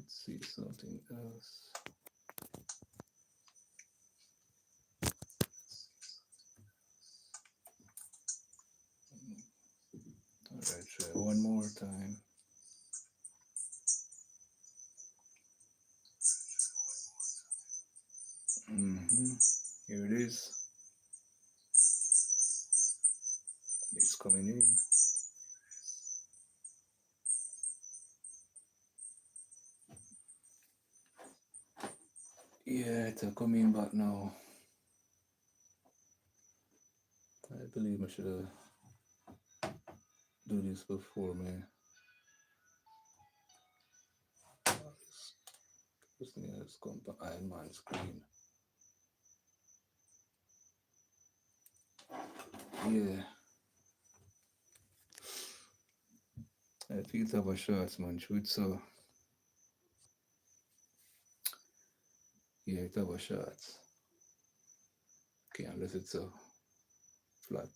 Let's see something else. All right, try one more time. Here it is. It's coming in. Yeah, it's coming back now. I believe I should have do this before me. This thing has come to Iron Man screen. Yeah. I feel to have a shots, man. Shoot, so. Yeah, it have a shots. Okay, unless it's a flat.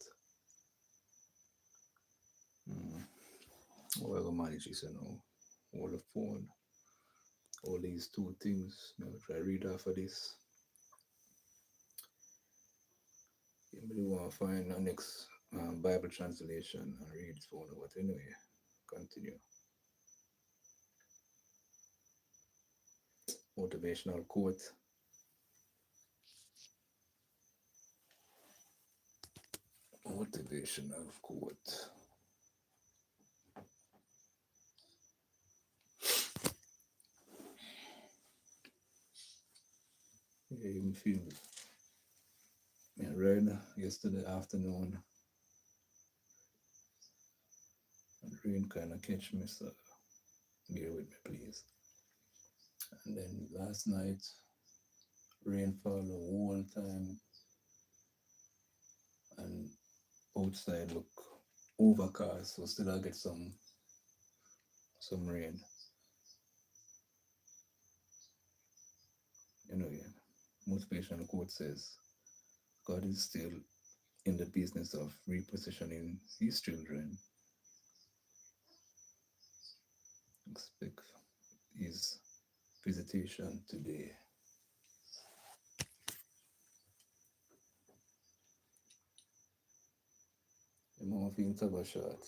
How I go manage this, you know? All the phone. All these two things. Now try read off of this. You really want to find the next Bible translation and read it for what anyway. Continue. Motivational quote. Motivational quote. Yeah, even feel I read yesterday afternoon and rain kind of catch me, so bear with me please. And then last night rainfall the whole time and outside look overcast, so still I get some rain. You know, yeah. Motivational quote says, God is still in the business of repositioning his children. Expect his visitation today. The more things have a shot,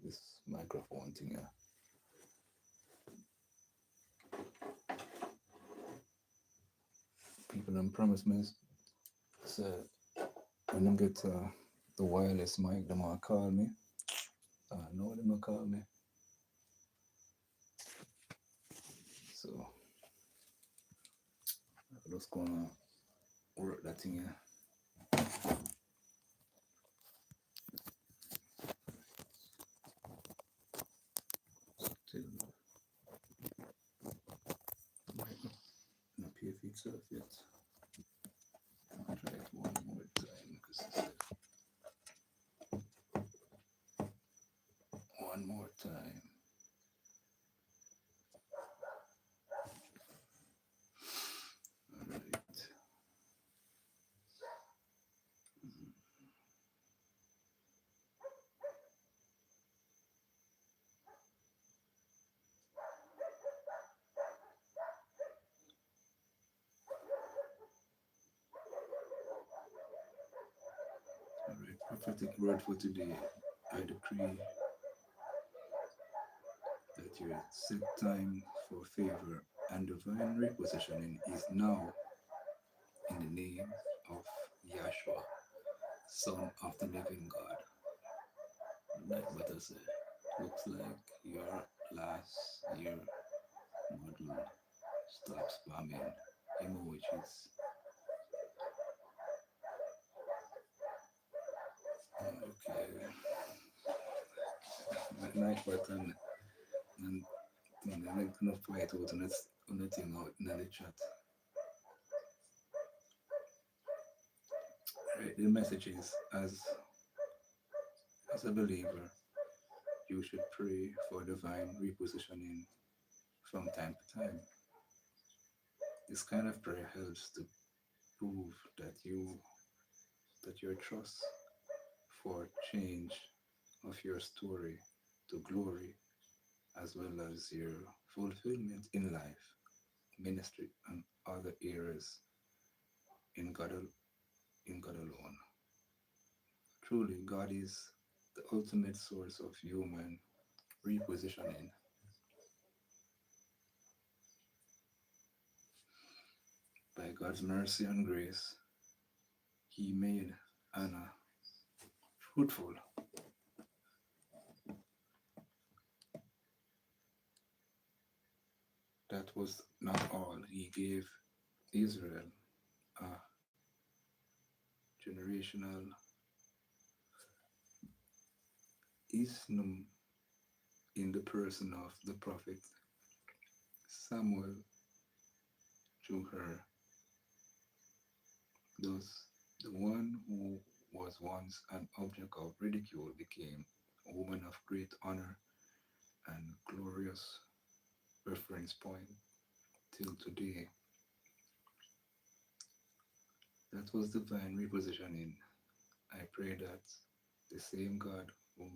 this microphone thing, yeah. People don't promise me, so when them get the wireless mic, them all call me. No, them not call me. So I'm just gonna work that thing, yeah. Still might not pay for itself yet. I'll try it one more time because one more time. All right. All right. Prophetic word for today. I decree that your set time for favor and divine repositioning is now in the name of Yahshua, Son of the Living God. Like what I said, looks like your last year model stop spamming emojis. Okay. Like button and I like enough white out on the thing out in the chat. Right, the message is as a believer, you should pray for divine repositioning from time to time. This kind of prayer helps to prove that your trust for change of your story to glory, as well as your fulfillment in life, ministry, and other areas in in God alone. Truly, God is the ultimate source of human repositioning. By God's mercy and grace, He made Anna fruitful. That was not all. He gave Israel a generational isnum in the person of the prophet Samuel through her. Thus, the one who was once an object of ridicule became a woman of great honor and glorious reference point till today. That was divine repositioning. I pray that the same God who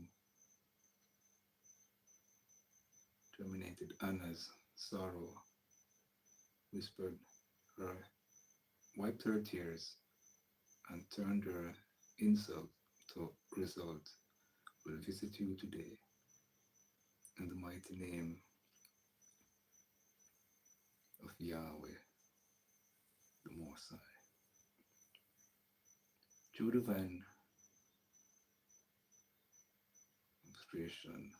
terminated Anna's sorrow, whispered her, wiped her tears, and turned her insult to result, will visit you today in the mighty name of Yahweh, the Most High. Through divine inspiration,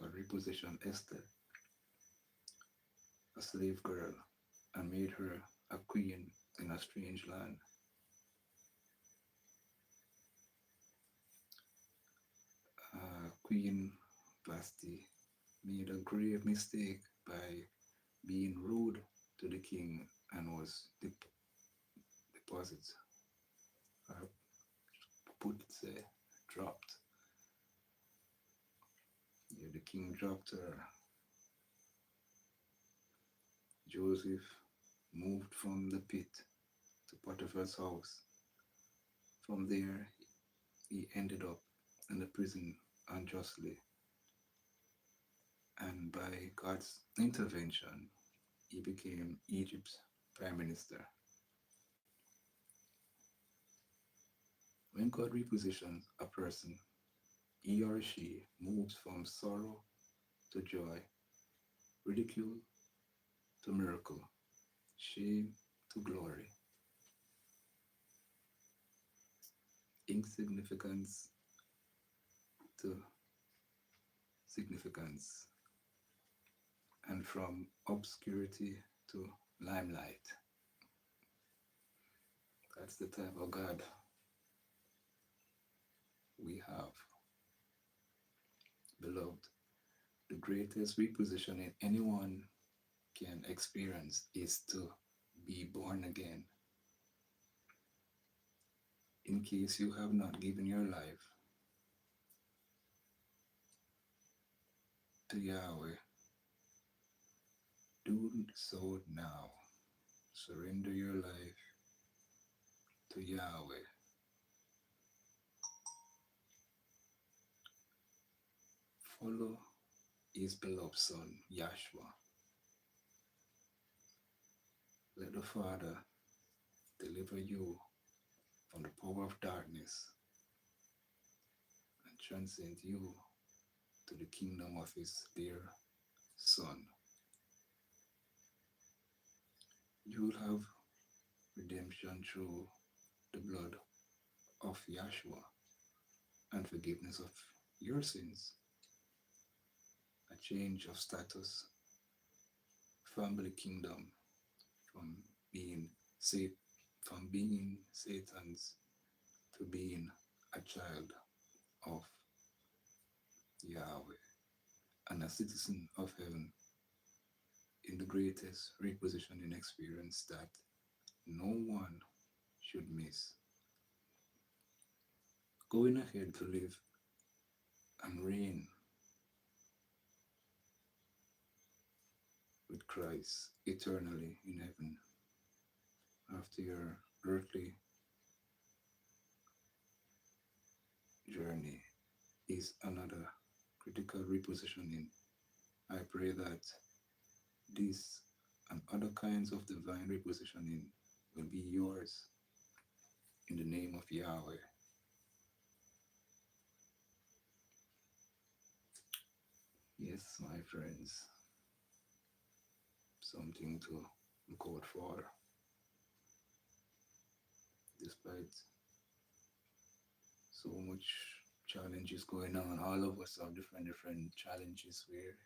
God repositioned Esther, a slave girl, and made her a queen in a strange land. Queen Vasti made a grave mistake by being rude to the king and was deposited, or put, dropped. Yeah, the king dropped her. Joseph moved from the pit to Potiphar's house. From there, he ended up in the prison unjustly, and by God's intervention, he became Egypt's prime minister. When God repositions a person, he or she moves from sorrow to joy, ridicule to miracle, shame to glory, insignificance to significance, and from obscurity to limelight. That's the type of God we have. Beloved, the greatest repositioning anyone can experience is to be born again. In case you have not given your life to Yahweh, do so now. Surrender your life to Yahweh. Follow his beloved Son, Yahshua. Let the Father deliver you from the power of darkness and transcend you to the kingdom of his dear Son. You will have redemption through the blood of Yahshua and forgiveness of your sins, a change of status, family kingdom, from being sa- from being Satan's to being a child of Yahweh and a citizen of heaven in the greatest repositioning experience that no one should miss. Going ahead to live and reign with Christ eternally in heaven after your earthly journey is another critical repositioning I pray that this and other kinds of divine repositioning will be yours in the name of Yahweh. Yes, my friends, something to look out for. Despite so much challenges going on, all of us have different challenges where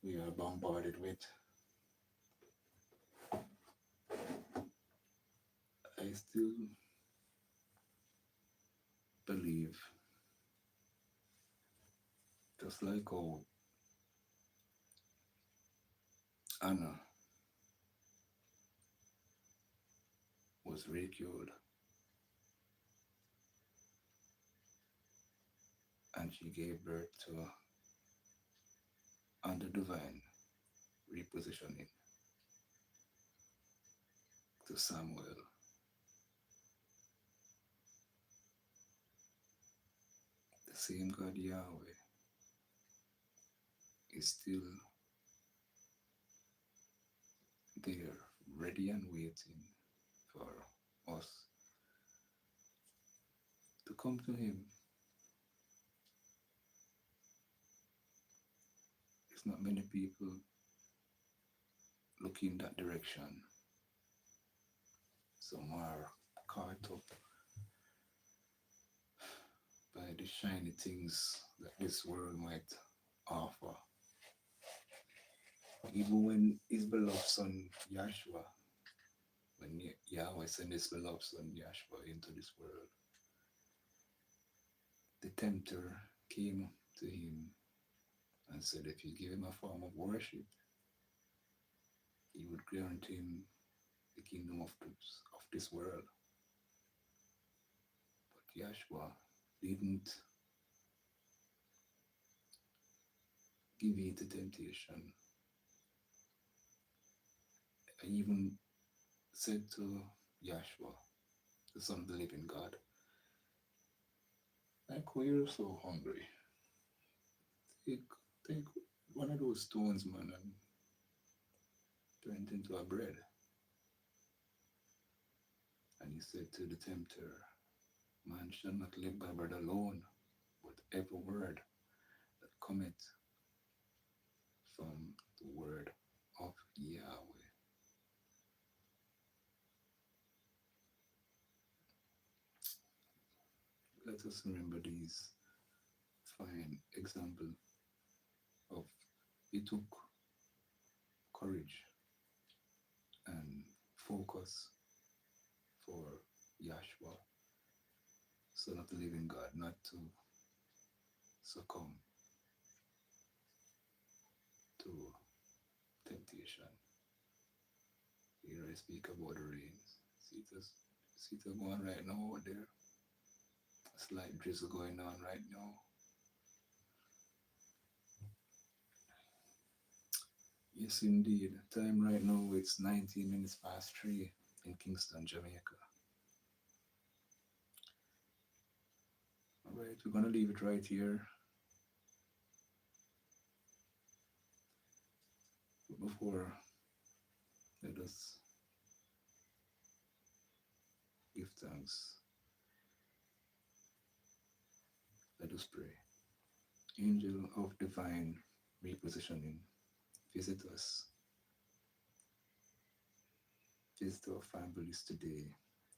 we are bombarded with. I still believe, just like how Anna was ridiculed and she gave birth to under divine repositioning to Samuel. The same God Yahweh is still there, ready and waiting for us to come to Him. There's not many people looking that direction. Some are caught up by the shiny things that this world might offer. Even when His beloved Son Yahshua, when Yahweh sent His beloved Son Yahshua into this world, the tempter came to Him and said if you give Him a form of worship, He would grant Him the kingdom of this world. But Yahshua didn't give in to temptation. I even said to Yahshua, the Son of the living God, like, when you're so hungry, take, take one of those stones, man, and turn it into a bread. And he said to the tempter, man shall not live by bread alone, but every word that cometh from the word of Yahweh. Let us remember these fine example of it took courage and focus for Yahshua, Son of the living God, not to succumb to temptation. Here I speak about the rains. See it going right now over there. A slight drizzle going on right now. Yes, indeed. Time right now, it's 19 minutes past 3 in Kingston, Jamaica. Alright, we're going to leave it right here. But before, let us give thanks. Let us pray. Angel of divine repositioning, visit us. Visit our families today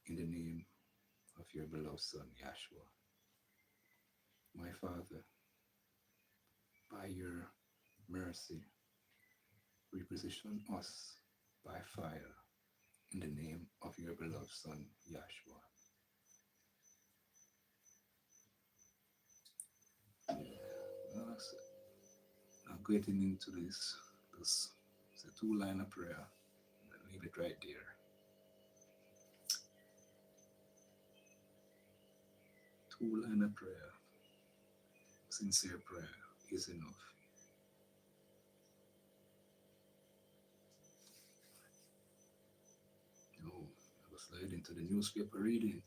in the name of your beloved Son, Yahshua. My Father, by your mercy, reposition us by fire in the name of your beloved Son, Yahshua. Now getting into this it's a two-line of prayer. I'll leave it right there. Two-line of prayer. Sincere prayer is enough. Now, I was led into the newspaper reading.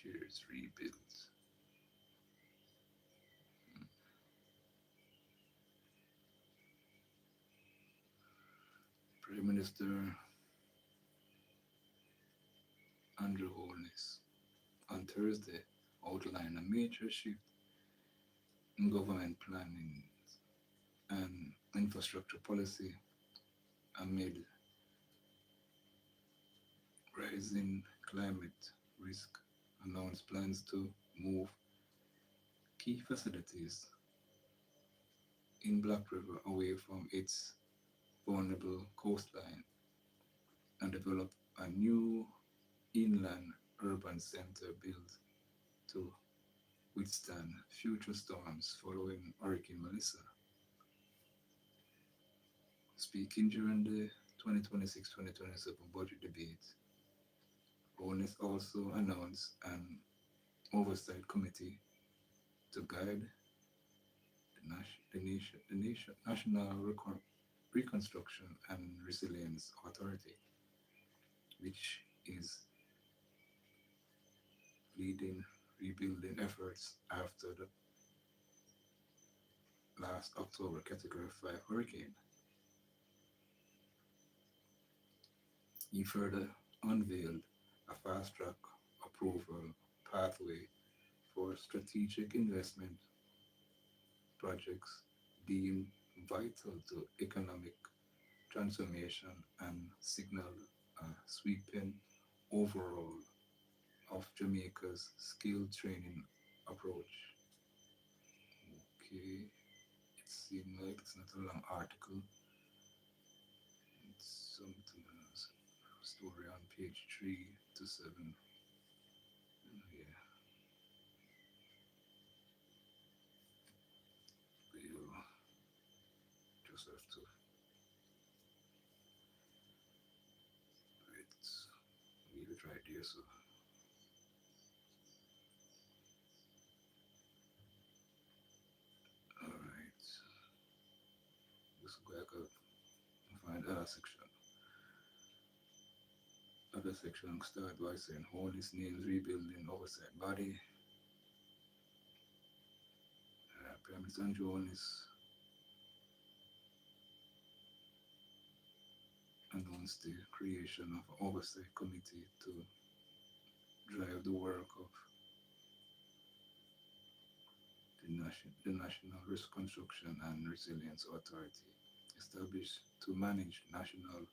Cheers rebuild. Prime Minister Andrew Holness on Thursday outlined a major shift in government planning and infrastructure policy amid rising climate risk, announced plans to move key facilities in Black River away from its vulnerable coastline and develop a new inland urban center built to withstand future storms following Hurricane Melissa. Speaking during the 2026-2027 budget debate, Onus also announced an oversight committee to guide the National Reconstruction and Resilience Authority, which is leading rebuilding efforts after the last October Category 5 hurricane. He further unveiled a fast track approval pathway for strategic investment projects deemed vital to economic transformation and signaled a sweeping overhaul of Jamaica's skill training approach. Okay, it seems like it's not a long article. It's something else. Story on page 3 to 7. Yeah, we'll just have to wait, leave it right there. So, alright, let's go back up and find other section. Other section start by saying all his names rebuilding oversight body. Prime Minister Jones announced the creation of an oversight committee to drive the work of the National Reconstruction and Resilience Authority, established to manage national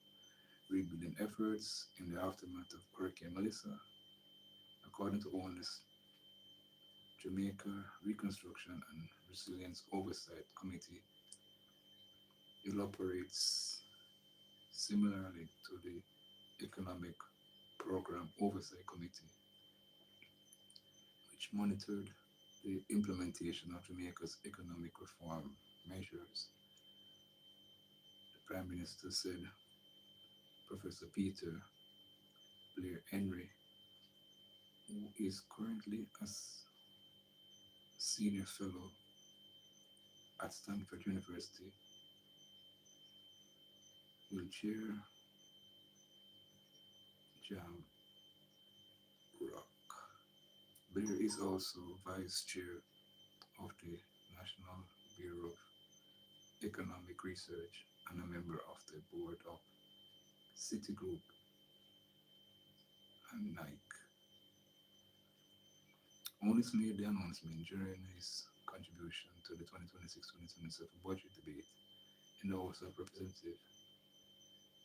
rebuilding efforts in the aftermath of Hurricane Melissa. According to ONUS, Jamaica Reconstruction and Resilience Oversight Committee, it operates similarly to the Economic Program Oversight Committee, which monitored the implementation of Jamaica's economic reform measures. The Prime Minister said Professor Peter Blair Henry, who is currently a senior fellow at Stanford University, will chair Jam Rock. Blair is also vice chair of the National Bureau of Economic Research and a member of the board of Citigroup and Nike. Onis made the announcement during his contribution to the 2026-2027 budget debate in the House of Representatives.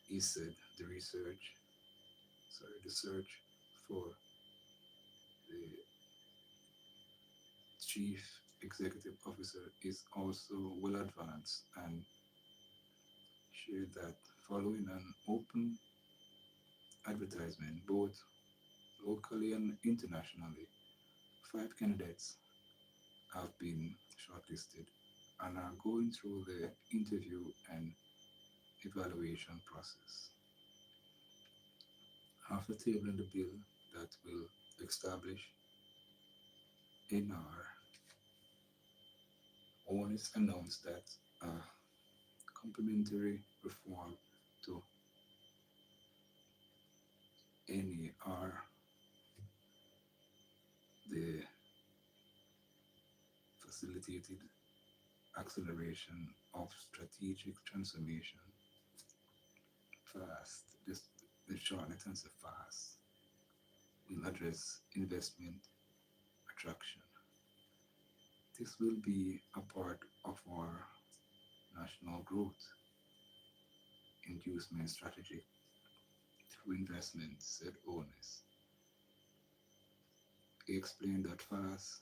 He said the search for the chief executive officer is also well advanced and shared that following an open advertisement both locally and internationally, 5 candidates have been shortlisted and are going through the interview and evaluation process. After tabling the bill that will establish NR, ONUS announced that a complementary reform to NAR facilitated acceleration of strategic transformation. FAST, this the shortness and the FAST, will address investment attraction. This will be a part of our national growth inducement strategy through investment, said owners. He explained that FAST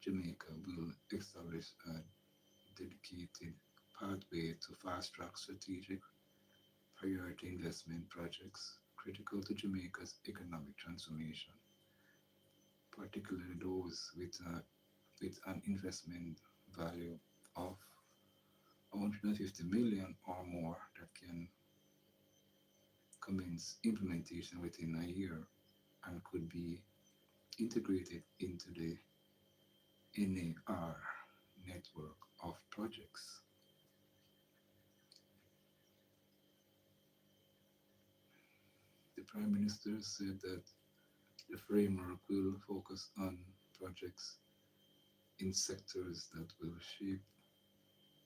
Jamaica will establish a dedicated pathway to fast track strategic priority investment projects critical to Jamaica's economic transformation, particularly those with an investment value of 150 million or more that can commence implementation within a year and could be integrated into the NAR network of projects. The Prime Minister said that the framework will focus on projects in sectors that will shape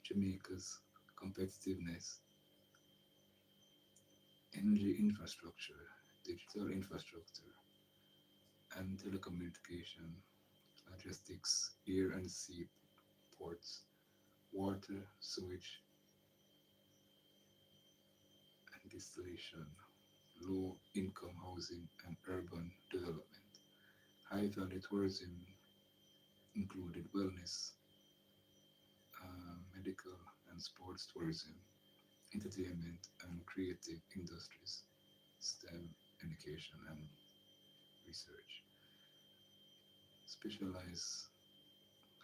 Jamaica's competitiveness: energy infrastructure, digital infrastructure, and telecommunication, logistics, air and sea ports, water, sewage and distillation, low income housing and urban development. High value tourism included wellness, medical and sports tourism, entertainment and creative industries, STEM education and research, specialized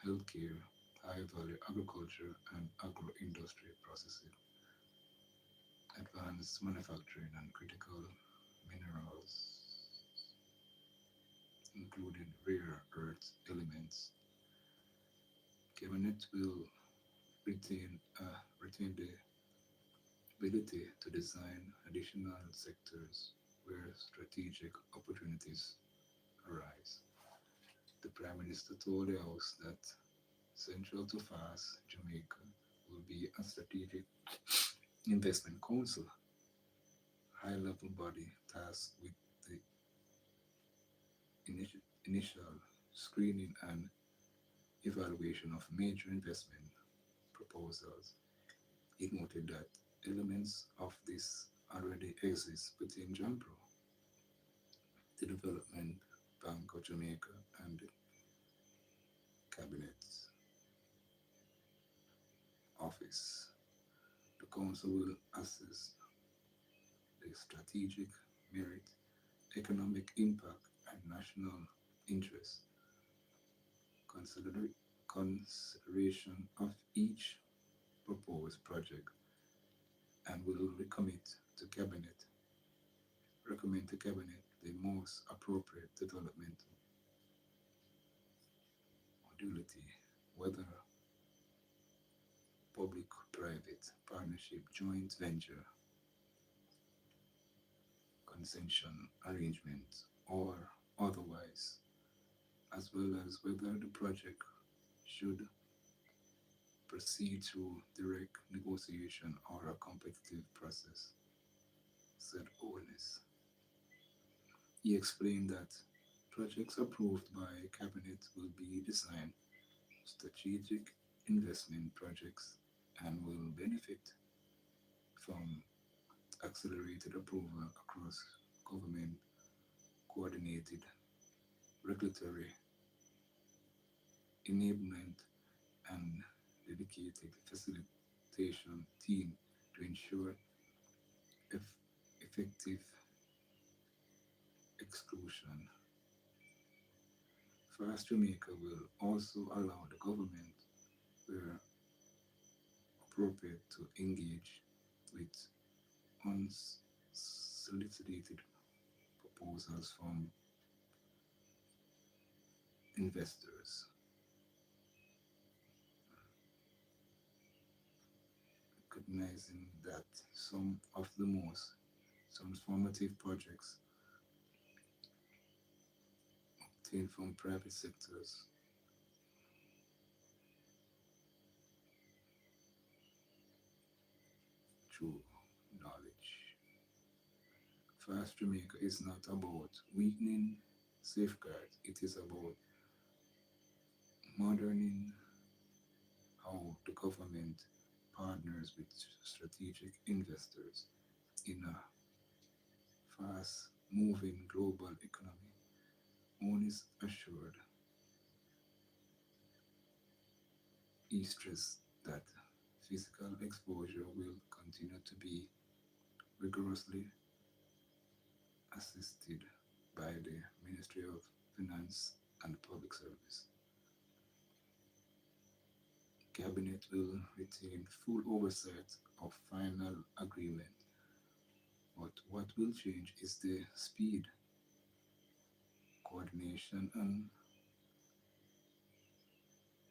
healthcare, high value agriculture and agro industry processing, advanced manufacturing and critical minerals, including rare earth elements. Cabinet will retain, retain the ability to design additional sectors where strategic opportunities arise. The Prime Minister told the House that central to FAST Jamaica will be a strategic investment council, high level body tasked with the initial screening and evaluation of major investment proposals. He noted that elements of this already exist within JAMPRO, the Development Bank of Jamaica, and the Cabinet Office. The Council will assess the strategic merit, economic impact, and national interest consideration of each proposed project and will recommend to Cabinet the most appropriate development modality, whether public-private partnership, joint venture, concession arrangement, or otherwise, as well as whether the project should proceed through direct negotiation or a competitive process, said Owens. He explained that projects approved by Cabinet will be designed strategic investment projects and will benefit from accelerated approval across government coordinated regulatory enablement and dedicated facilitation team to ensure eff- effective exclusion. Fast Jamaica will also allow the government, where appropriate, to engage with unsolicited proposals from investors, recognizing that some of the most transformative projects obtained from private sectors through knowledge. Fast Jamaica is not about weakening safeguards, it is about moderning how the government partners with strategic investors in a fast moving global economy. One is assured, he stressed that physical exposure will continue to be rigorously assisted by the Ministry of Finance and Public Service. Cabinet will retain full oversight of final agreement, but what will change is the speed, coordination, and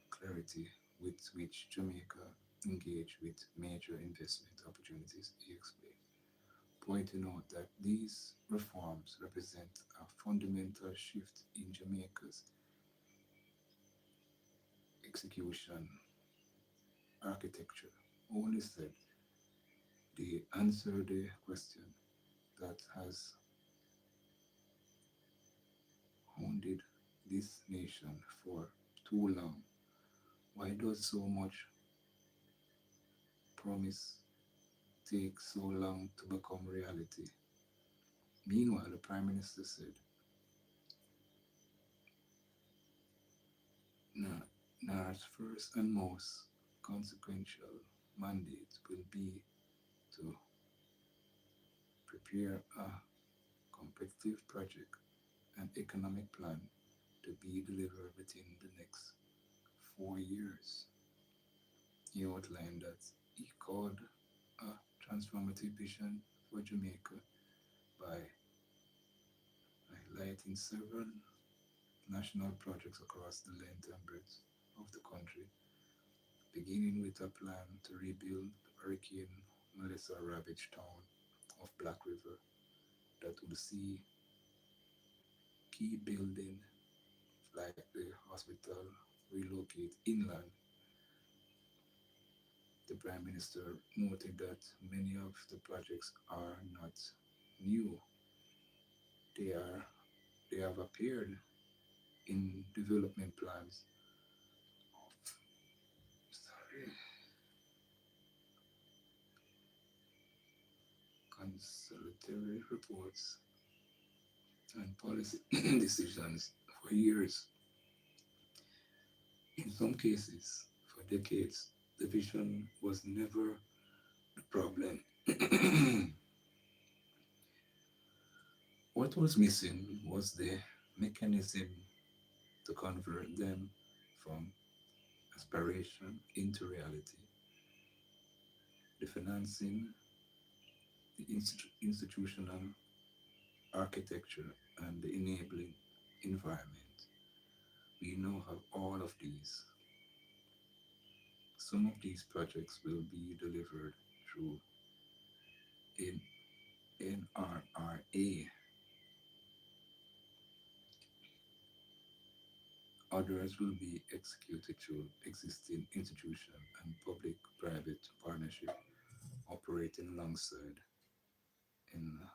clarity with which Jamaica engage with major investment opportunities, he explained, pointing out that these reforms represent a fundamental shift in Jamaica's execution architecture. Only said they answer the question that has haunted this nation for too long. Why does so much promise take so long to become reality? Meanwhile, the Prime Minister said, NAR's first and most consequential mandate will be to prepare a competitive project and economic plan to be delivered within the next 4 years. He outlined that he called a transformative vision for Jamaica by highlighting several national projects across the length and breadth of the country, beginning with a plan to rebuild the Hurricane Melissa ravaged town of Black River that will see key buildings like the hospital relocate inland. The Prime Minister noted that many of the projects are not new. They are they have appeared in development plans, sorry, consulatory reports and policy decisions for years. In some cases, for decades, the vision was never the problem. What was missing was the mechanism to convert them from aspiration into reality. The financing, the institutional architecture, and the enabling environment. We now have all of these. Some of these projects will be delivered through NRRA. Others will be executed through existing institution and public-private partnership operating alongside and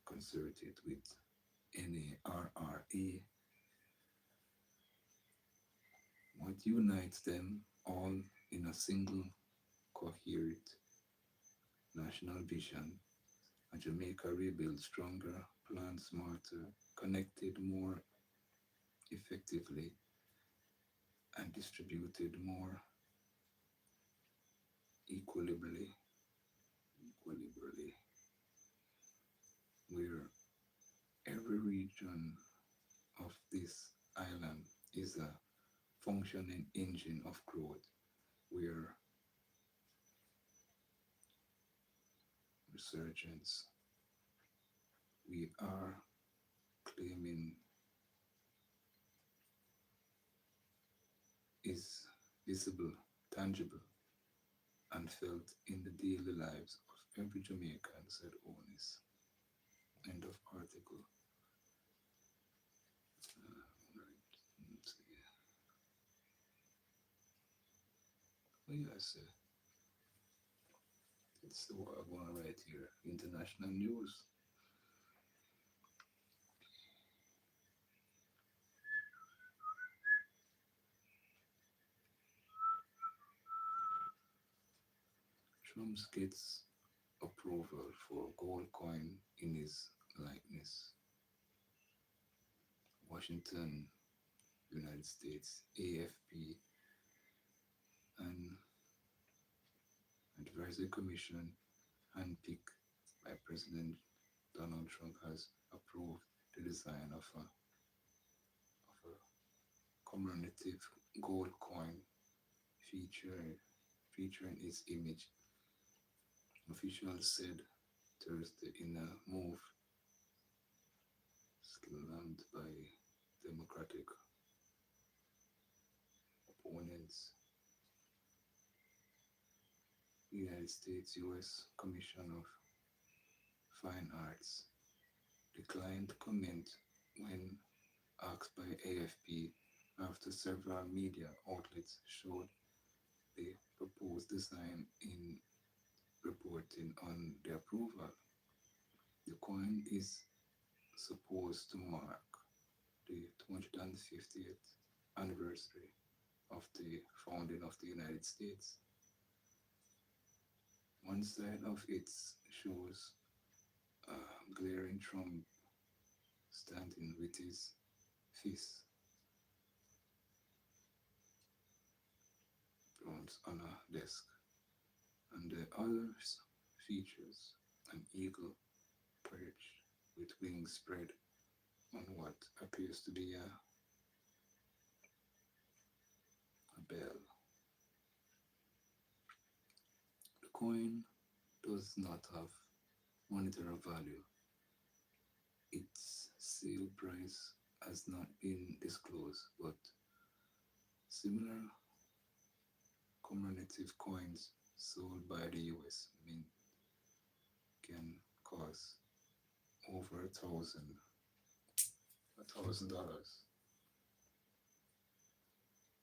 concerted with NARRA. What unites them all in a single coherent national vision, a Jamaica rebuilt stronger, planned smarter, connected more effectively, and distributed more equilibrally, where every region of this island is a functioning engine of growth, where resurgence we are claiming is visible, tangible, and felt in the daily lives of every Jamaican, said Onis. End of article. Right. Let's see. Oh, yes. It's the world going right here. International news. Trump gets approval for gold coin in his likeness. Washington, United States, AFP, and Advisory Commission, handpicked by President Donald Trump, has approved the design of a commemorative gold coin feature, featuring his image, officials said Thursday, in a move slammed by Democratic opponents. The United States U.S. Commission of Fine Arts declined to comment when asked by AFP after several media outlets showed the proposed design in reporting on the approval. The coin is supposed to mark the 250th anniversary of the founding of the United States. One side of it shows a glaring Trump standing with his fist balanced on a desk, and the other features an eagle perched with wings spread on what appears to be a bell. The coin does not have monetary value. Its sale price has not been disclosed, but similar commemorative coins sold by the US Mint can cost over $1,000.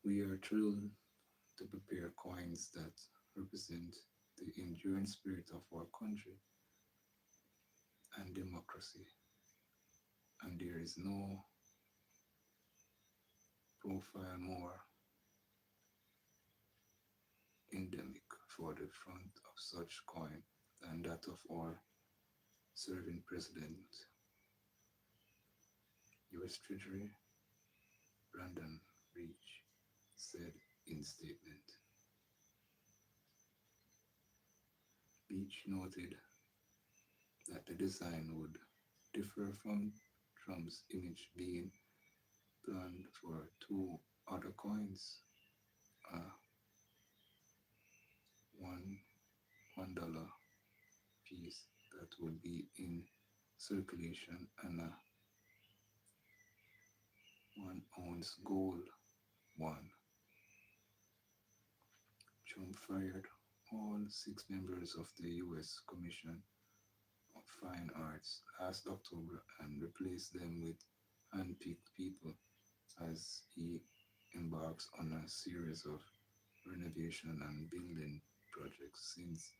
We are thrilled to prepare coins that represent the enduring spirit of our country and democracy, and there is no profile more endemic for the front of such coin than that of our serving president, U.S. Treasury Brandon Reach said in statement. Beach noted that the design would differ from Trump's image being planned for two other coins, a $1 piece that would be in circulation and a 1 ounce gold one. Trump fired all six members of the U.S. Commission of Fine Arts last October and replaced them with handpicked people as he embarks on a series of renovation and building projects since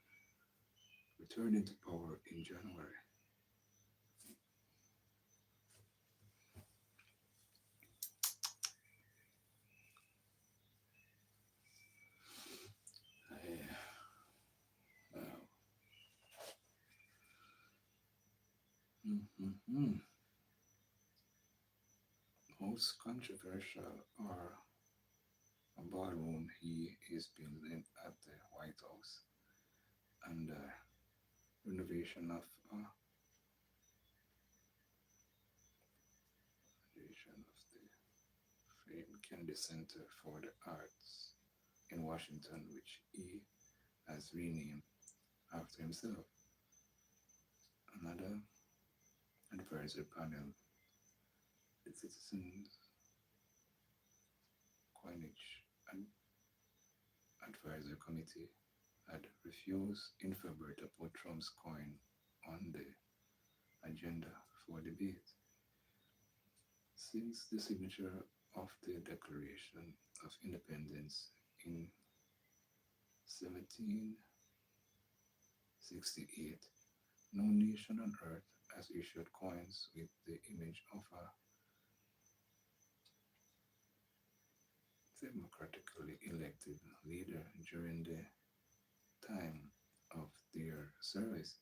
returning to power in January. Wow. Mm-hmm. Most controversial are a ballroom he is building at the White House and the renovation of the famed Kennedy Center for the Arts in Washington, which he has renamed after himself. Another advisory panel, the Citizens Coinage and Advisory Committee, had refused in February to put Trump's coin on the agenda for debate. Since the signature of the Declaration of Independence in 1776, 68. No nation on earth has issued coins with the image of a democratically elected leader during the time of their service.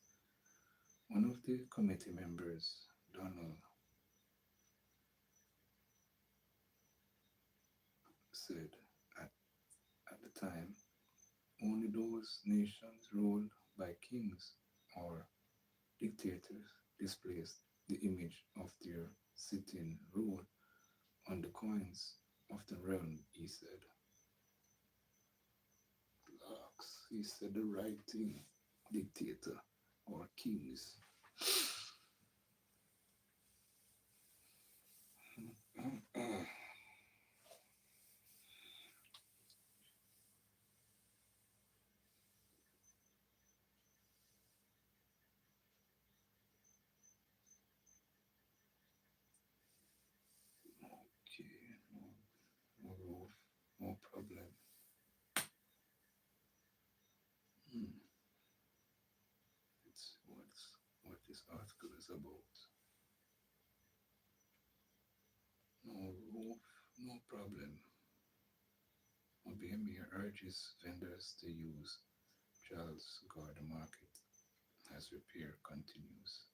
One of the committee members, Donald, said at, at the time, only those nations ruled by kings or dictators displaced the image of their sitting rule on the coins of the realm, he said. Blacks, he said the right thing, dictator or kings. Okay, no roof, no problem. Hmm. It's what this article is about. No roof, no problem. OBME urges vendors to use Charles Guard Market as repair continues.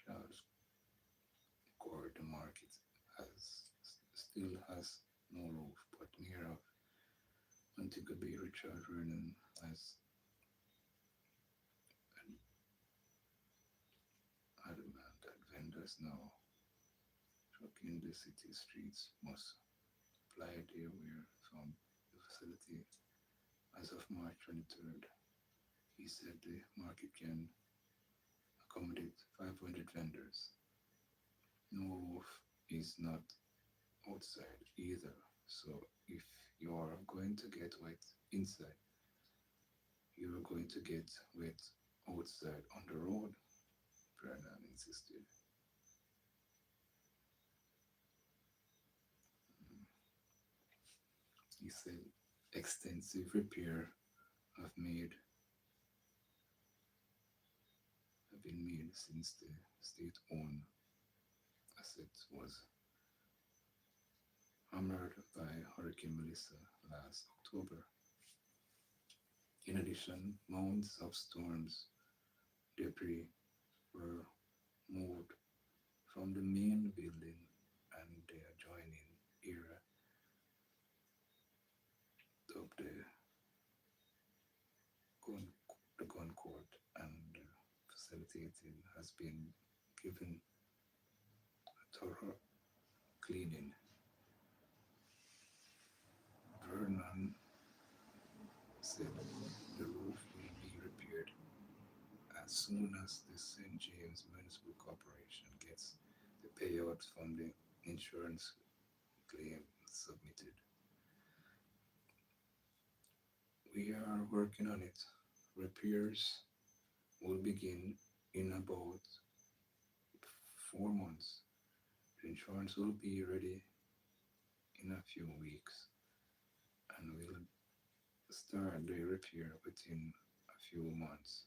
Charles Guard Market still has no roof, but Mayor of Montego Bay Richard Vernon has adamant that vendors now trucking the city streets must apply their wear from the facility as of March 23rd. He said the market can accommodate 500 vendors. No roof is not outside either. So if you're going to get wet inside, you're going to get wet outside on the road, Brennan insisted. He said extensive repair have made have been made since the state-owned asset was hammered by Hurricane Melissa last October. In addition, mounds of storms debris were moved from the main building and the adjoining area of gun, the gun court and facilitating has been given a thorough cleaning. Vernon said the roof will be repaired as soon as the St. James Municipal Corporation gets the payouts from the insurance claim submitted. We are working on it. Repairs will begin in about 4 months. The insurance will be ready in a few weeks and will start the repair within a few months.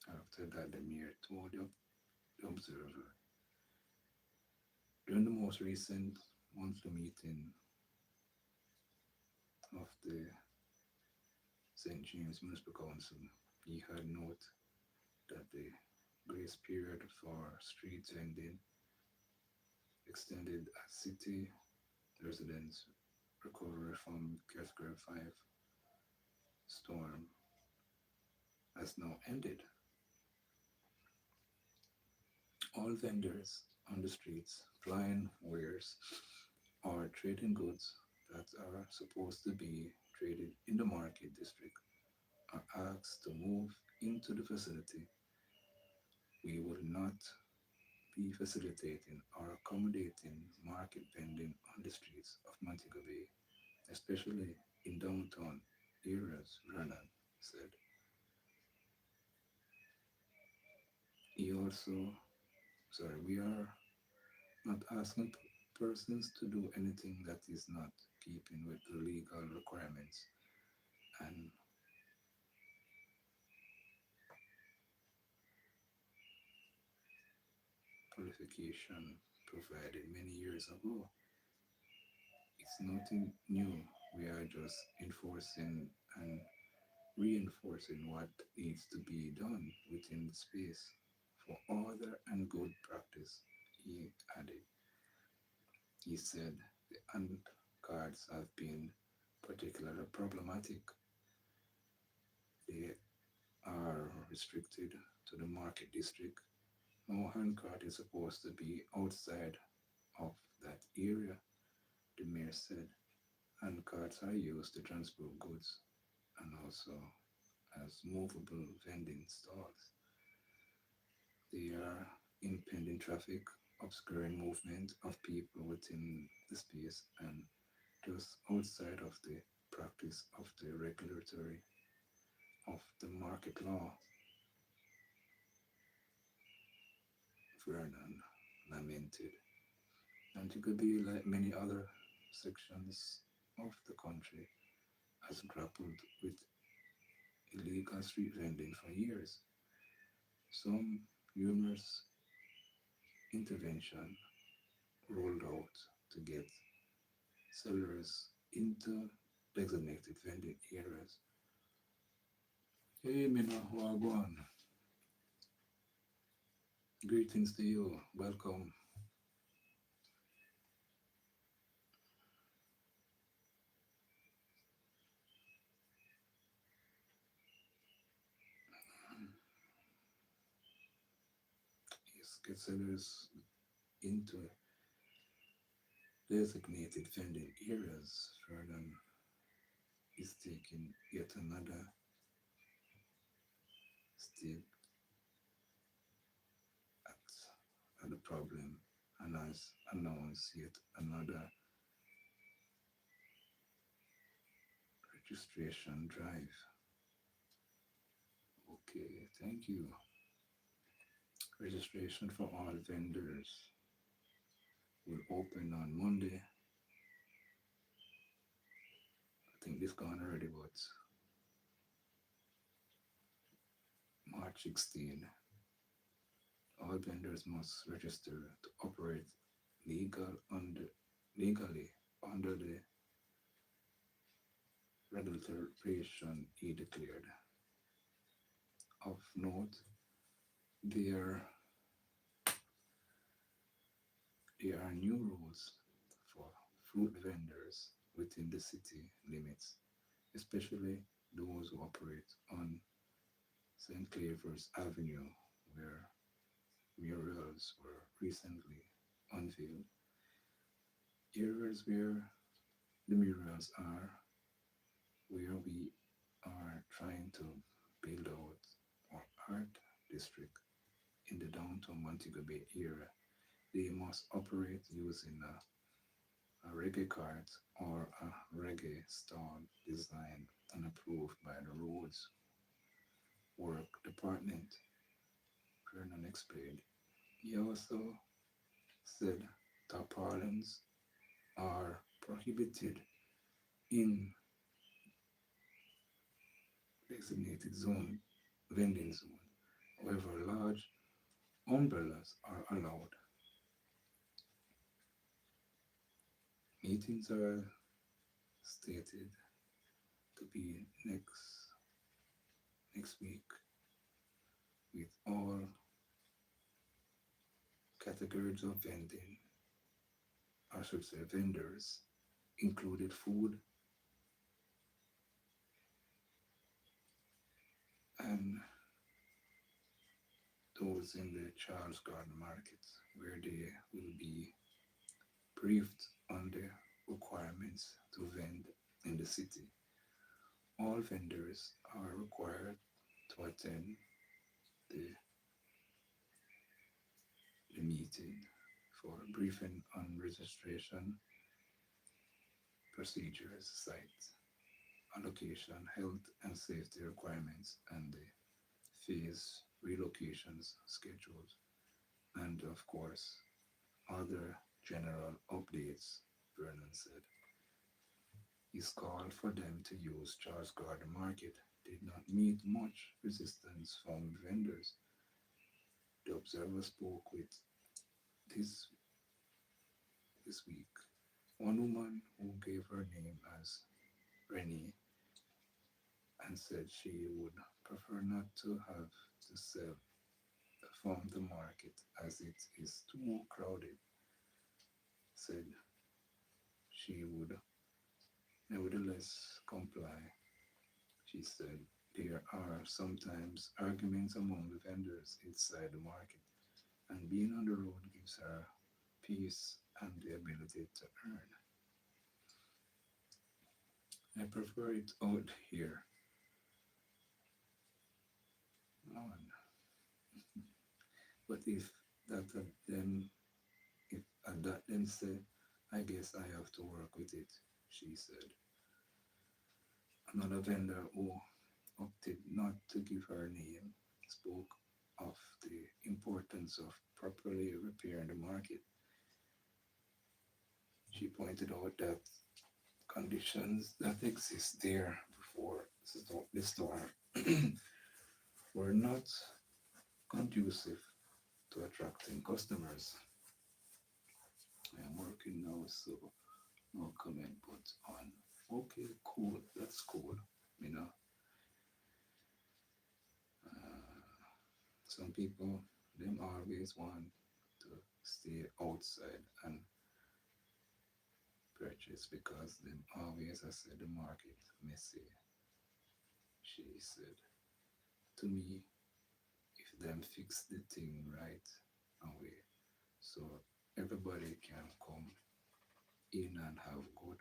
After that, the mayor told the Observer during the most recent monthly meeting of the St. James Municipal Council, he had noted that the grace period for street vending extended as city residents recover from Category 5 storm has now ended. All vendors on the streets plying wares or trading goods that are supposed to be traded in the market district are asked to move into the facility. We will not be facilitating or accommodating market vending on the streets of Montego Bay, especially in downtown areas, Vernon said. He also, sorry, we are not asking persons to do anything that is not keeping with the legal requirements and qualification provided many years ago. It's nothing new. We are just enforcing and reinforcing what needs to be done within the space for order and good practice. He added, he said the hand cards have been particularly problematic. They are restricted to the market district. No handcart is supposed to be outside of that area, the mayor said. Handcarts are used to transport goods and also as movable vending stalls. They are impeding traffic, obscuring movement of people within the space, and just outside of the practice of the regulatory of the market law, Vernon lamented. And it could be like many other sections of the country has grappled with illegal street vending for years. Some numerous intervention rolled out to get sellers into designated vending areas. Hey, Mina, Wagwan. Greetings to you. Welcome. Yes, get sellers into designated vending areas. Further is taking yet another step at the problem and has announced yet another registration drive. Okay, thank you. Registration for all vendors will open on Monday. I think this gone already, but March 16. All vendors must register to operate legally under the regulation he declared. Of note, there there are new rules for fruit vendors within the city limits, especially those who operate on St. Claver's Avenue, where murals were recently unveiled. Areas where the murals are, where we are trying to build out our art district in the downtown Montego Bay area. They must operate using a reggae cart or a reggae stall designed and approved by the Roads Work Department, Vernon explained. He also said tarpaulins are prohibited in designated zone, vending zone. However, large umbrellas are allowed. Meetings are stated to be next week with all categories of vending, I should say vendors, included food and those in the Charles Garden Market, where they will be briefed on the requirements to vend in the city. All vendors are required to attend the, the meeting for a briefing on registration procedures, site allocation, health and safety requirements, and the phase relocations schedules, and of course, other general updates, Vernon said. His call for them to use Charles Garden Market did not meet much resistance from vendors. The Observer spoke with this this week. One woman who gave her name as Rennie and said she would prefer not to have to sell from the market as it is too crowded, said she would nevertheless comply. She said there are sometimes arguments among the vendors inside the market, and being on the road gives her peace and the ability to earn. I prefer it out here. On. But if that then if that then say, I guess I have to work with it, she said. Another vendor who opted not to give her name spoke of the importance of properly repairing the market. She pointed out that conditions that exist there before the storm were not conducive to attracting customers. I am working now, so no comment, but on. Okay, cool, that's cool. You know, some people, them always want to stay outside and purchase because them always, I said, the market messy. She said to me, if them fix the thing right away, so everybody can come in and have good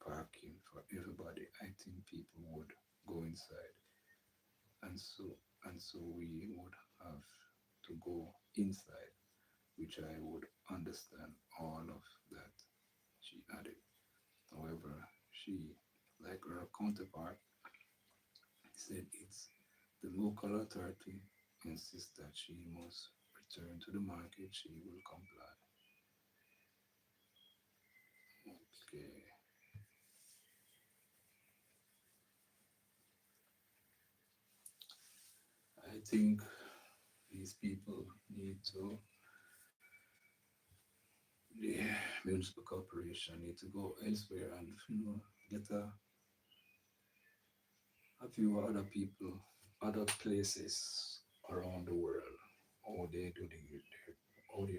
parking for everybody, I think people would go inside, and so we would have to go inside, which I would understand all of that, she added. However, she, like her counterpart, said it's the local authority insists that she must return to the market, she will comply. Okay. I think these people need to, the municipal corporation need to go elsewhere and get a few other people, other places around the world, how they do how they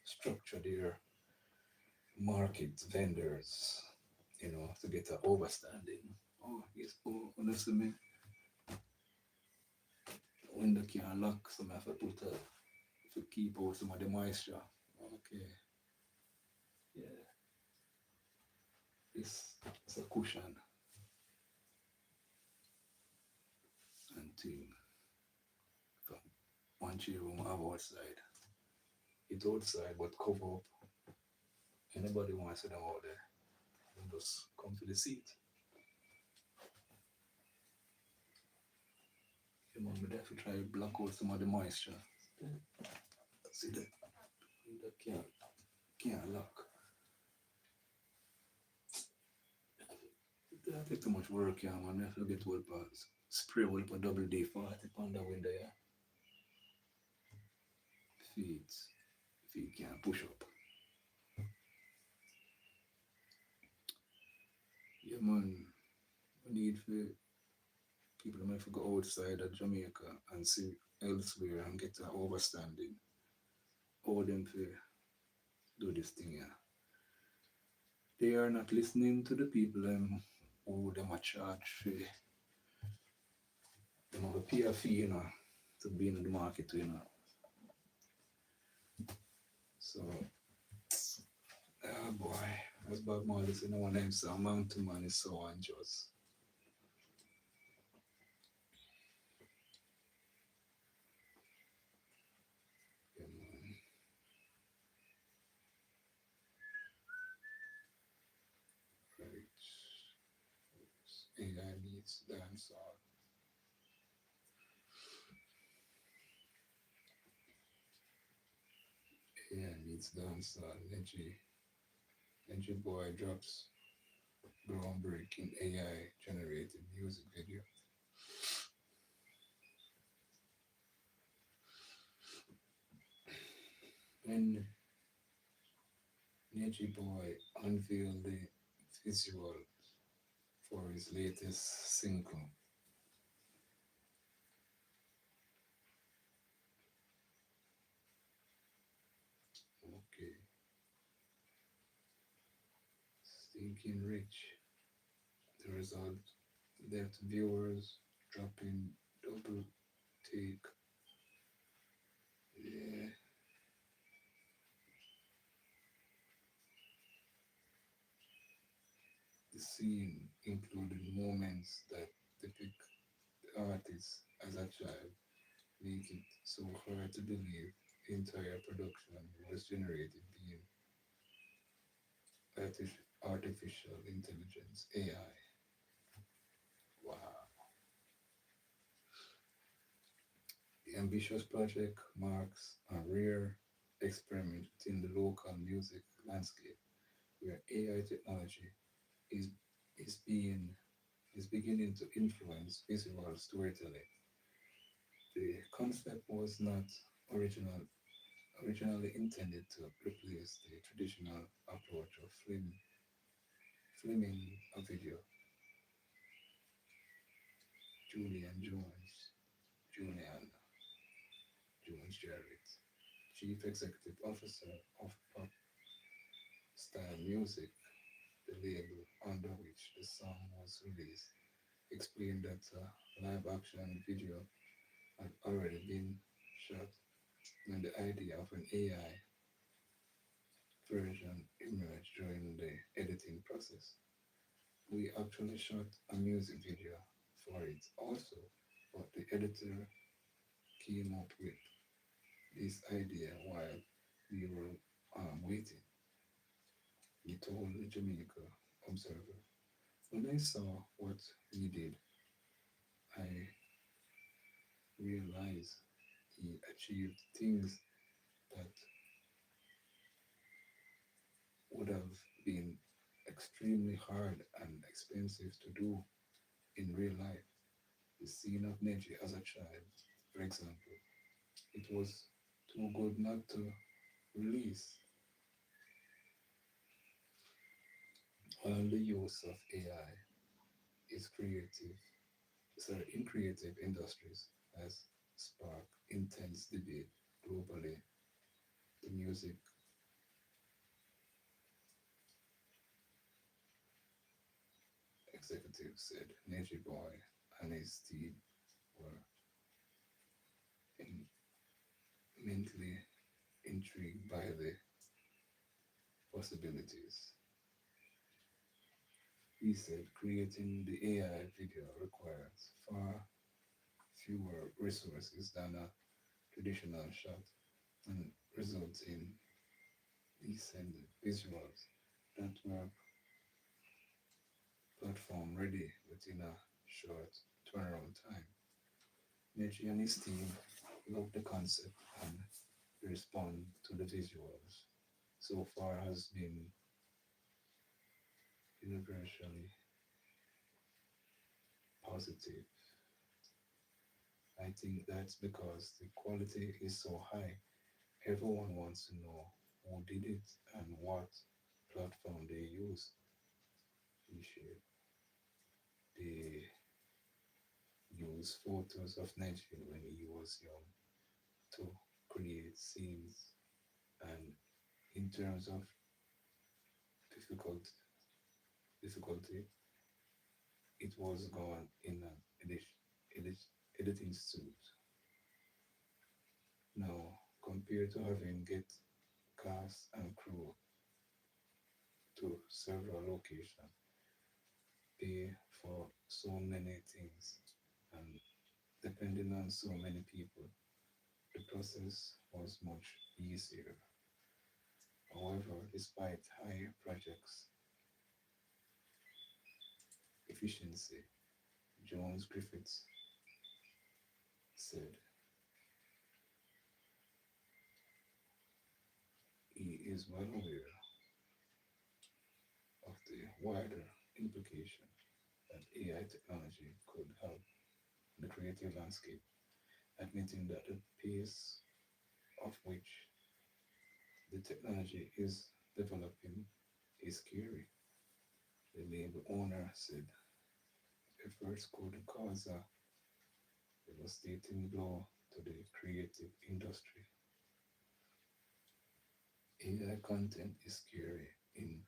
structure their market vendors, to get an overstanding. Oh, yes, oh, honestly, when the can lock, some have to put to keep out some of the moisture. Okay, yeah, it's a cushion and thing. From one chair room have outside. It's outside but cover up. Anybody wants to sit down out there, and just come to the seat. You know, we have to try to block out some of the moisture. See that? That can't lock. That take too much work, yeah, man. We have to get one pass. Spray one for double D 40 on the window, yeah. Feet. Feet can't push up. Yeah, man. We need for people might go outside of Jamaica and see elsewhere and get an overstanding. All them for do this thing, yeah. They are not listening to the people who them a charge for them have a pay a fee, to be in the market, So, boy, as Bob Marley said, no one name so mountain man is so unjust. Yeah, man. Right. AI needs dancehall. AI needs meets dancer Neji Boy drops groundbreaking AI generated music video. When Neji Boy unveiled the visual for his latest single, okay, Stinking Rich, the result left viewers dropping double take. Yeah, the scene included moments that depict the artist as a child, make it so hard to believe the entire production was generated being artificial intelligence AI. Wow. The ambitious project marks a rare experiment within the local music landscape where AI technology is, is being is beginning to influence visual storytelling. The concept was not original, originally intended to replace the traditional approach of filming a video. Julian Jones, Julian Jones Jarrett, Chief Executive Officer of Pop Style Music, the label under which the song was released, explained that a live action video had already been shot when the idea of an AI version emerged during the editing process. We actually shot a music video for it also, but the editor came up with this idea while we were waiting, he told the Jamaica Observer. When I saw what he did, I realized he achieved things that would have been extremely hard and expensive to do in real life. The scene of Neji as a child, for example, it was too good not to release. While the use of AI is creative, in creative industries has sparked intense debate globally, the music executive said Neji Boy and his team were immensely intrigued by the possibilities. He said creating the AI video requires far fewer resources than a traditional shot and results in decent visuals that were platform ready within a short turnaround time. Neji and his team love the concept and respond to the visuals. So far has been universally positive. I think that's because the quality is so high. Everyone wants to know who did it and what platform they use. He shared. They use photos of Neji when he was young to create scenes, and in terms of difficult difficulty, it was gone in an edit, editing suit. Now, compared to having get cast and crew to several locations, pay for so many things, and depending on so many people, the process was much easier. However, despite high projects efficiency, Jones Griffiths said he is well aware of the wider implication that AI technology could have in the creative landscape, admitting that the pace of which the technology is developing is scary. The label owner said efforts could cause a devastating blow to the creative industry. AI content is scary in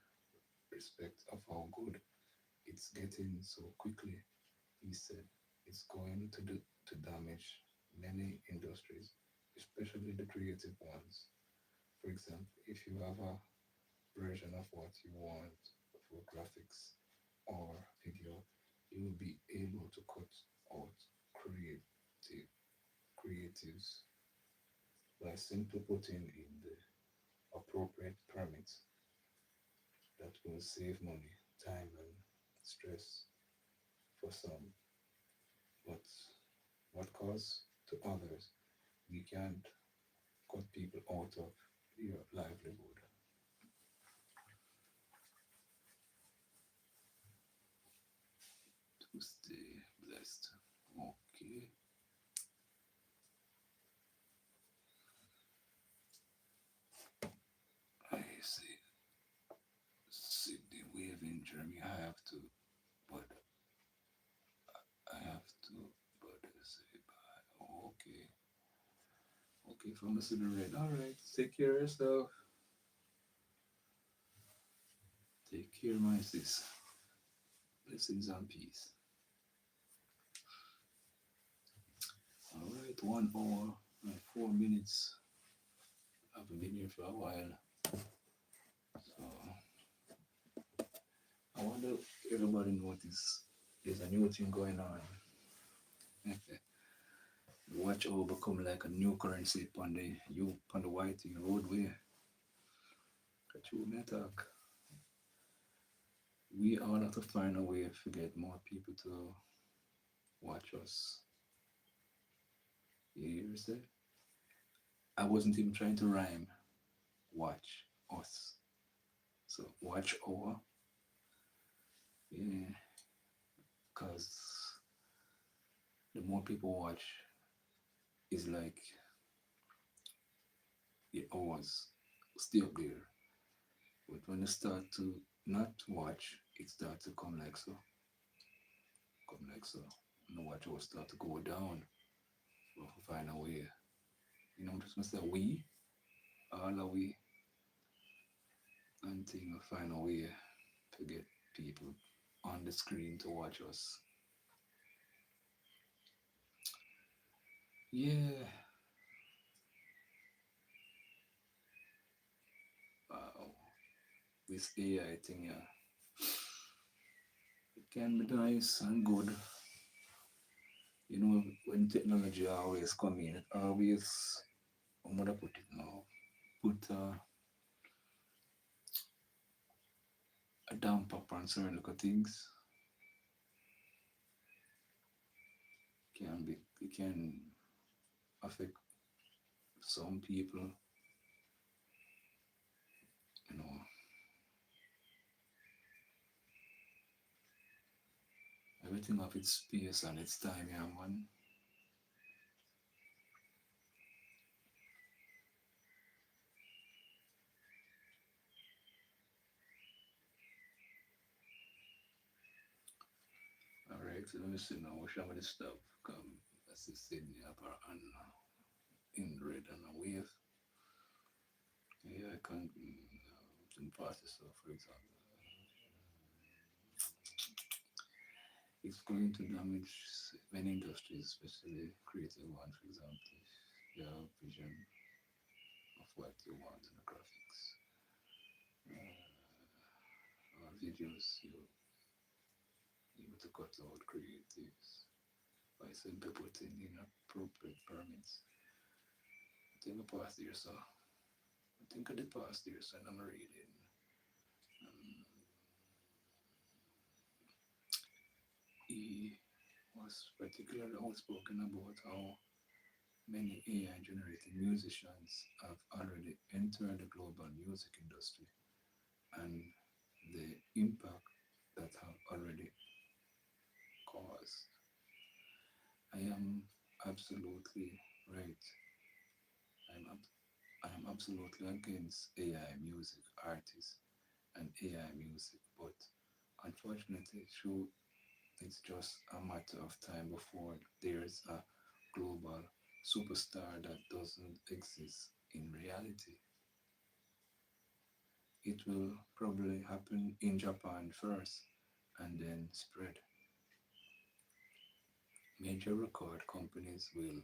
respect of how good it's getting so quickly. He said it's going to damage many industries, especially the creative ones. For example, if you have a version of what you want for graphics or video, you will be able to cut out creative creatives by simply putting in the appropriate permits that will save money, time, and stress for some, but what cause to others? We can't cut people out of your livelihood. To stay blessed. Okay, I see. Sydney waving Jeremy. I have to, but I have to, but say bye. Okay, okay, from the city red. All right, take care of yourself. Take care, my sis. Blessings and peace. All right, 1 hour and 4 minutes. I've been here for a while, so I wonder if everybody notice there's a new thing going on. Watch over become like a new currency upon the white roadway. That you may talk. We all have to find a way to get more people to watch us. You hear say? I wasn't even trying to rhyme. Watch us. So watch over. Yeah. Cause the more people watch, it's like the hours stay up there. But when you start to not watch, it starts to come like so. Come like so. And the watch hours start to go down. We have to find a way. You know, just must say we, all are we, and thing will find a way to get people on the screen to watch us. Yeah. Wow. This AI thing, yeah. It can be nice and good. You know, when technology always come in, it always, I'm gonna put it now, put a damper on certain little things. It can affect some people, you know. Everything of its space and its time, yeah, man. Alright, so let me see now. Which of this stuff come as it Sydney up and in red and a wave. Yeah, I can in process. So, for example, it's going to damage many industries, especially creative one. For example, if you have vision of what you want in the graphics or videos, you need to cut out creatives by simply putting in appropriate permits. I think I passed there, so I think I did pass there, so I'm reading. Um, he was particularly outspoken about how Many AI generated musicians have already entered the global music industry, and the impact that have already caused. I am absolutely right. I'm, ab- I am absolutely against AI music artists and AI music, but unfortunately, true, it's just a matter of time before there's a global superstar that doesn't exist in reality. It will probably happen in Japan first and then spread. Major record companies will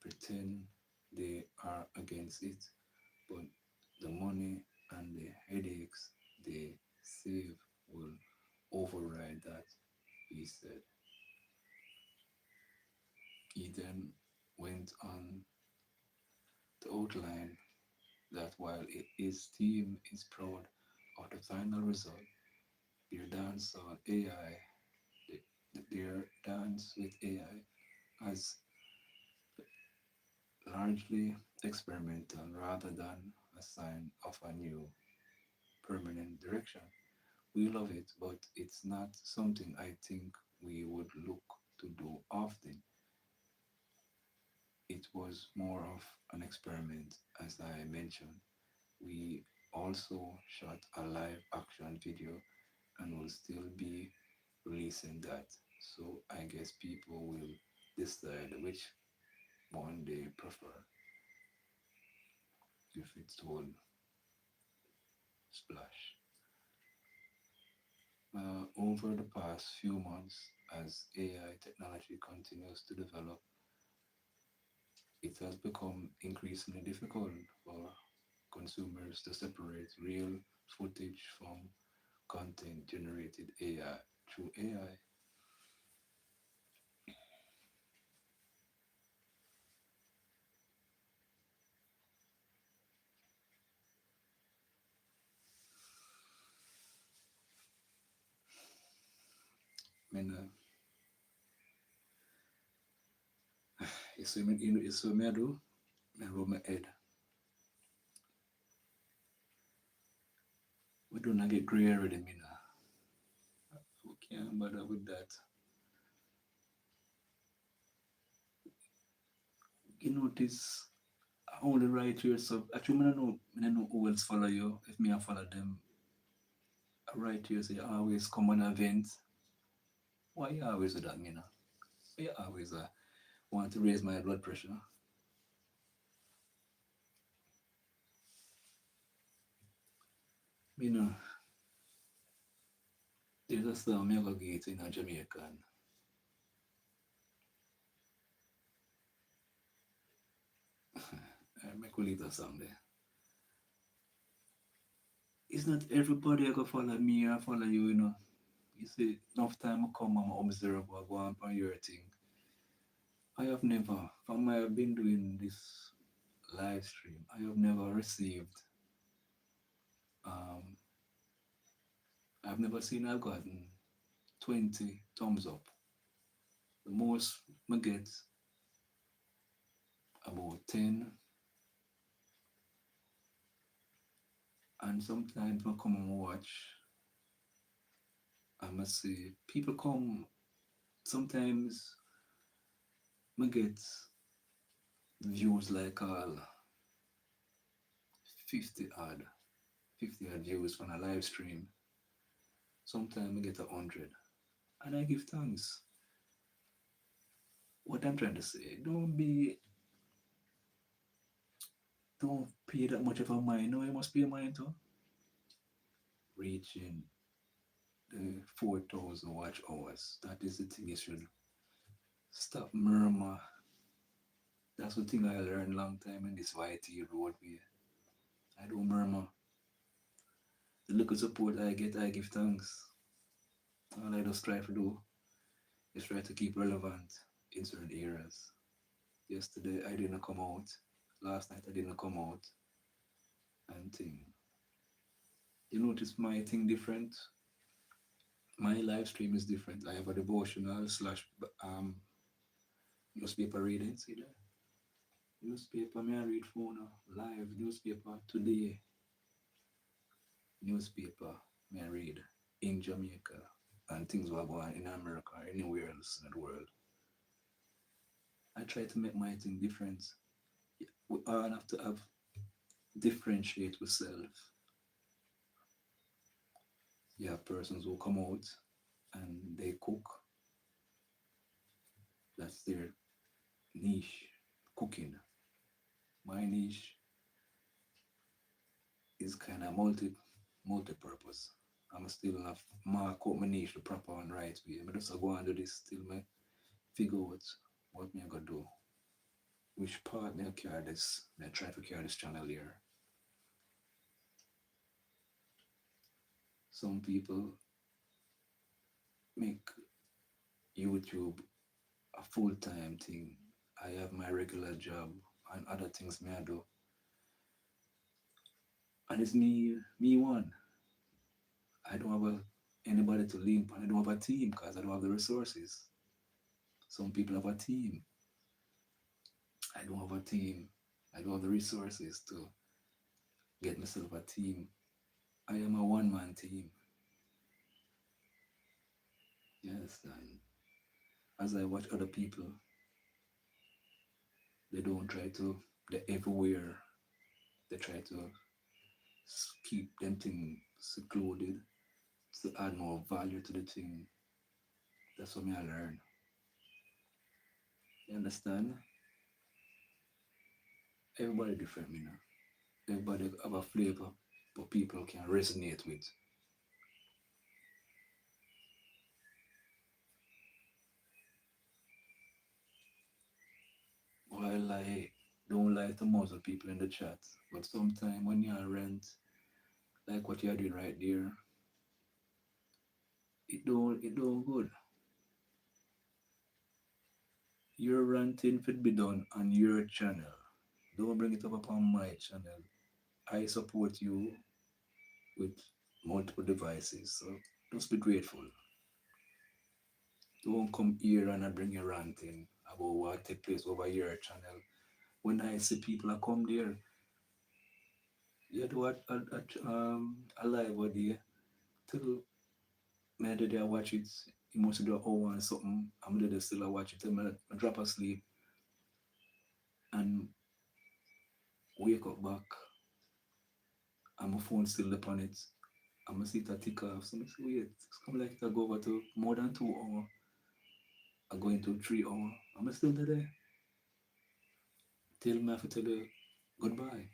pretend they are against it, but the money and the headaches they save will override that, he said. He then went on to outline that while his team is proud of the final result, their dance on AI, their dance with AI has largely experimental rather than a sign of a new permanent direction. We love it, but it's not something I think we would look to do often. It was more of an experiment, as I mentioned. We also shot a live action video and will still be releasing that. So I guess people will decide which one they prefer if it's all splash. Over the past few months, as AI technology continues to develop, it has become increasingly difficult for consumers to separate real footage from content generated AI through AI. mean, you see me I do? I rub my head. We do not get gray already, me now. We can't bother with that. You notice I only write here, so actually, I don't know who else follow you. If me I follow them, I write here, say always come on event. Why you always do that, me now? You always want to raise my blood pressure. Me know, there's a song me I go get in a Jamaican. I make a little song there. It's not everybody I go follow me or follow you, you know. You see, enough time I come, I'm observe what go on your thing. I have never, from I have been doing this live stream, I have never received, um, I've never seen I've gotten 20 thumbs up. The most I get about 10, and sometimes I come and watch, I must say, people come, sometimes I get views like all 50 odd, 50 odd views from a live stream. Sometimes I get 100. And I give thanks. What I'm trying to say, don't pay that much of a mind. No, you must pay a mind too. Reaching the 4,000 watch hours. That is the thing you should stop murmur. That's the thing I learned long time in this YT roadway. I don't murmur. The little support I get, I give thanks. All I just try to do is try to keep relevant in certain areas. Yesterday I didn't come out. Last night I didn't come out and thing. You notice my thing different. My live stream is different. I have a devotional slash um Newspaper reading, see that? Newspaper, me I read phone, live newspaper today. Newspaper, me I read in Jamaica and things were going in America or anywhere else in the world. I try to make my thing different. We all have to have differentiate ourselves. You have persons who come out and they cook. That's their niche, cooking. My niche is kind of multi-purpose. I'm still have mark out my niche the proper and right way. I just go and do this till me figure out what me I gonna do. Which part me I carry this. Me I try to carry this channel here. Some people make YouTube a full-time thing. I have my regular job and other things me I do. And it's me one. I don't have anybody to lean on. I don't have a team because I don't have the resources. Some people have a team. I don't have a team. I don't have the resources to get myself a team. I am a one-man team. Yes, and as I watch other people, they don't try to. They're everywhere. They try to keep them thing secluded to add more value to the thing. That's what me I learn. You understand? Everybody different, me now. Everybody have a flavor, but people can resonate with. While I don't like to muzzle people in the chat, but sometimes when you're rent, like what you're doing right there, it don't good. Your ranting should be done on your channel. Don't bring it up upon my channel. I support you with multiple devices, so just be grateful. Don't come here and I bring your ranting about what take place over your channel. When I see people that come there, you do a live or there till me the day I watch it, you must do an hour and something. I'm the still I watch it till I drop asleep and wake up back and my phone still upon it. I'm gonna see it a tick off. So I say, wait, it's come like it go over to more than 2 hours. I go into 3 hours. I'm still there. Tell me I have to tell you goodbye.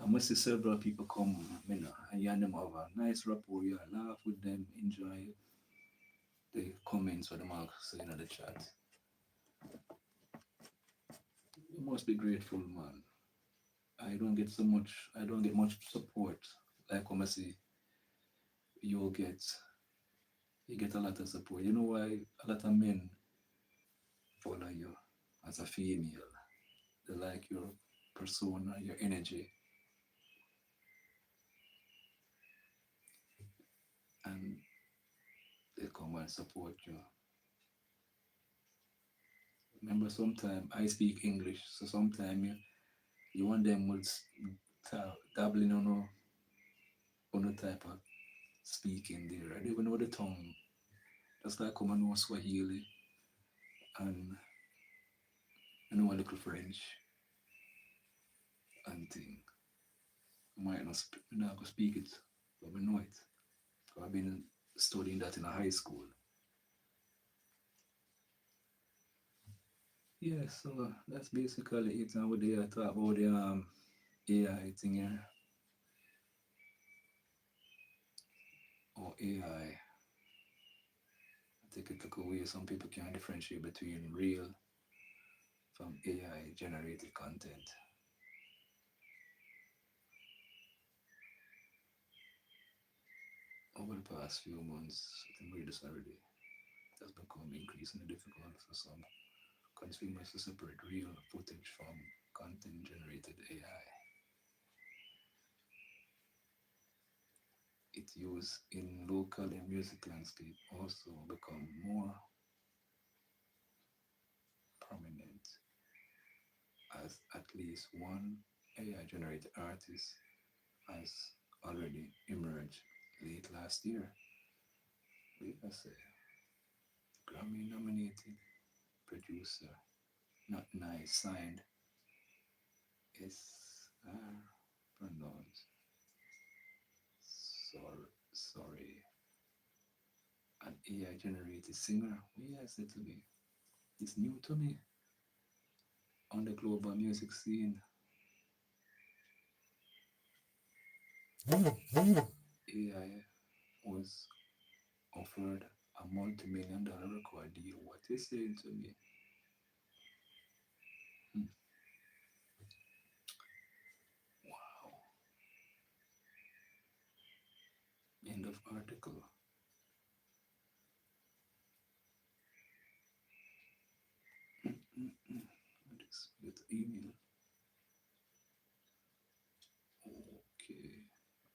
I must see several people come, and you and them have a nice rapport, you laugh with them, enjoy the comments or the marks in the chat. You must be grateful, man. I don't get much support. Like when I see you get, you get a lot of support. You know why a lot of men follow you as a female? They like your persona, your energy, and they come and support you. Remember, sometimes I speak English, so sometimes you want them will dabbling on a type of speaking there. I don't even know the tongue. Just like come and know Swahili and I know a little French and thing. I might not go speak it, but I know it. I've been studying that in a high school. Yeah, so that's basically it. And what they talk about the AI thing here, or AI. I think it took away some people can't differentiate between real from AI generated content. Over the past few months, I think we just already it has become increasingly difficult for some consumers to separate real footage from content generated AI. its use in local and music landscape also become more prominent as at least one AI generated artist has already emerged late last year. We can say Grammy nominated producer Not Nice signed S.R. pronounced sorry, an AI generated singer. Yes, it to me. It's new to me on the global music scene. AI was offered a multi-million-dollar record deal. What is saying to me? Hmm. Wow. End of article. Mm-mm-mm. This with email. Okay.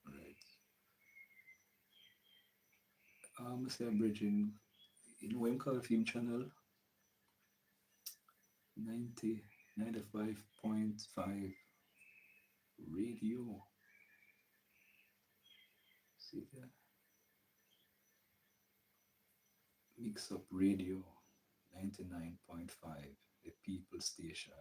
Right. Say bridging. You know what I'm called film channel 90 95.5 radio. See that? Mix up radio 99.5, the people station.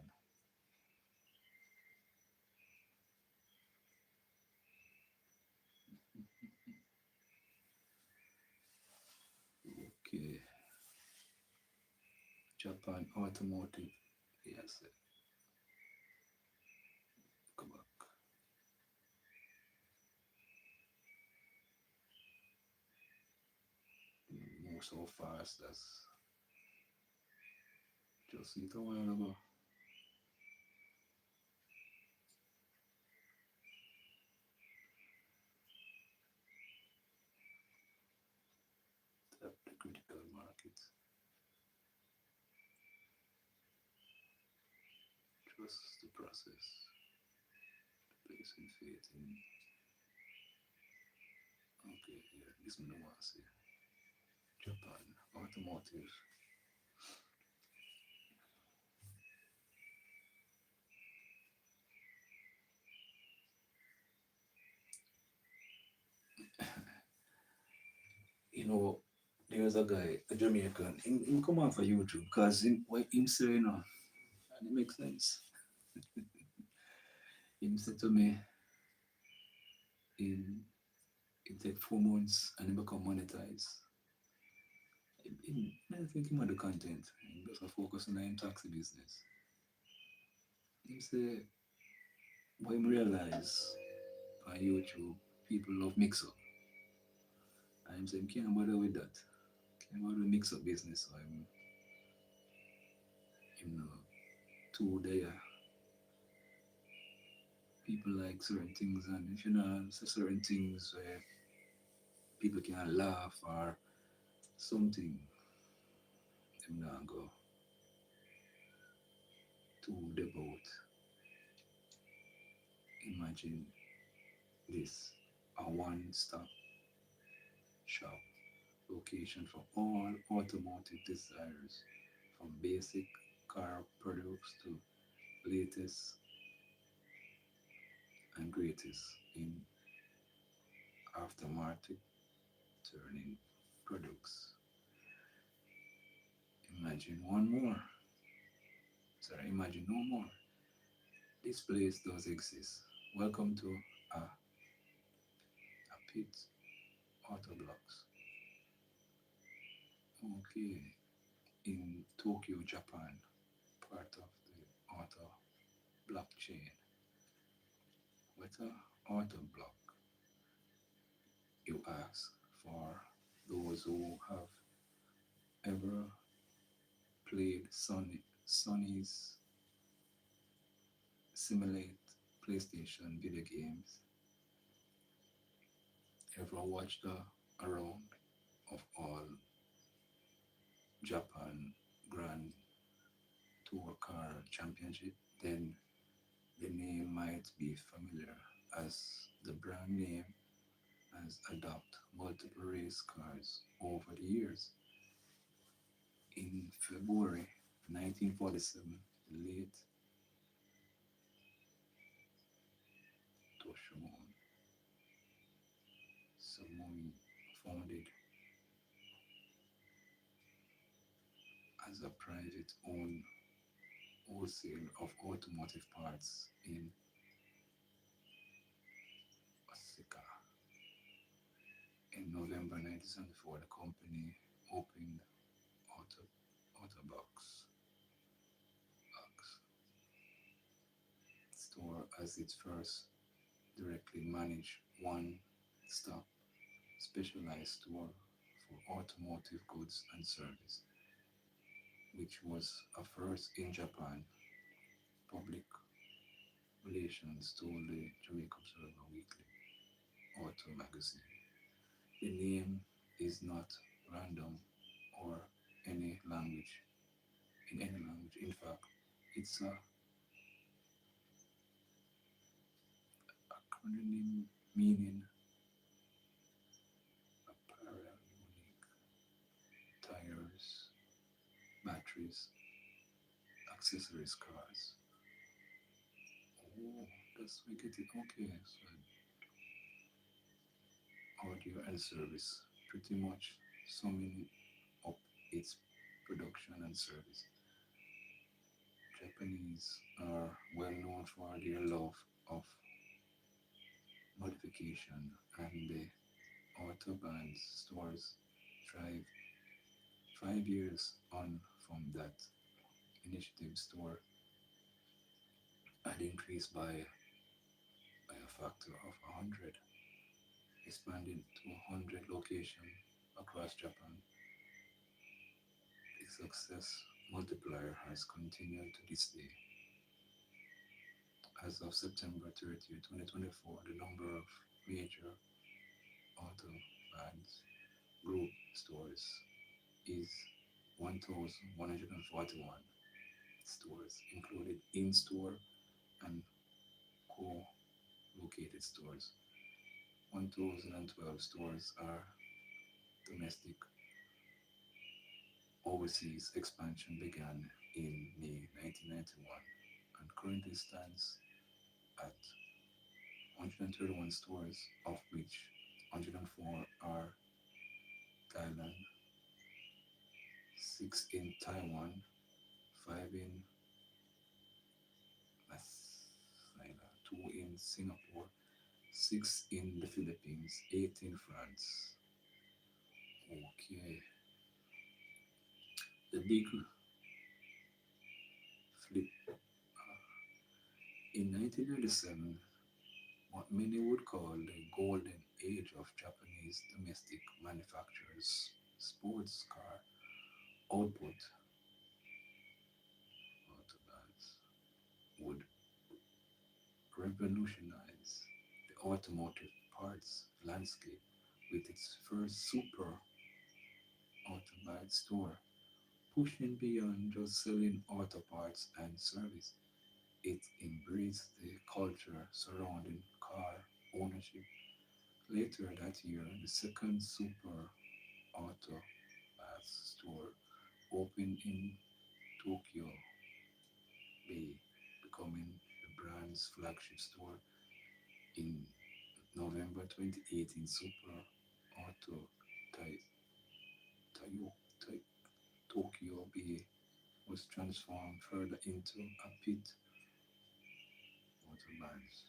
Okay. Japan automotive. Yes. Come back. Move so fast. That's just a while ago. Tap the critical market. Trust the process. Placing faith in. Okay, yeah, this one I want to say. Japan automotive. You know, there's a guy, a Jamaican, him come on for YouTube because what him say, you know, and it makes sense. Him said to me, in it take 4 months and he become monetized. I think him on the content. He just a focus on the taxi business. He say, what him realize on YouTube, people love mix up. And him say, him can't bother with that. Can't bother with mix up business. So him know, too there. People like certain things, and if you know say certain things where people can laugh or something, them not go too devout. Imagine this, a one-stop shop location for all automotive desires, from basic car products to latest and greatest in aftermarket turning products. Imagine one more. Sorry, imagine no more. This place does exist. Welcome to a pit auto blocks. Okay, in Tokyo, Japan, part of the auto blockchain. What's a auto block? You ask for those who have ever played Sony's simulate PlayStation video games, ever watched the around of all Japan Grand Tour Car Championship, then the name might be familiar as the brand name has adopted multiple race cars over the years. In February 1947, the late Toshimon Samui founded as a private owned wholesaler of automotive parts in Osaka. In November 1974, the company opened Auto, Autobox Box store as its first directly managed one-stop specialized store for automotive goods and service, which was a first in Japan. Public relations told the Jamaica Observer Weekly Auto magazine. The name is not random or any language in any language. In fact, it's a acronym meaning apparel, unique tires, batteries, accessories, cars. Oh, that's we get it. Okay, so audio and service, pretty much summing up its production and service. Japanese are well known for their love of modification, and the Autobahn stores thrive. 5 years on from that initiative, store had increased by a factor of 100, expanding to 100 locations across Japan. The success multiplier has continued to this day. As of September 30th, 2024, the number of major auto brands group stores is 1,141 stores, including in-store and co-located stores. 1,012 stores are domestic. Overseas expansion began in May 1991 and currently stands at 131 stores, of which 104 are Thailand, 6 in Taiwan, 5 in Massaila, 2 in Singapore, 6 in the Philippines, 8 in France. Okay, the big flip. In 1997, what many would call the golden age of Japanese domestic manufacturers' sports car output, autobahns, would revolutionize the automotive parts landscape with its first super autobahn store, pushing beyond just selling auto parts and service. It embraced the culture surrounding car ownership. Later that year, the second super auto parts store opened in Tokyo Bay, becoming the brand's flagship store. In November 2018, Super Auto Tai- Tayo- Tai- Tokyo Bay was transformed further into a pit autobahns.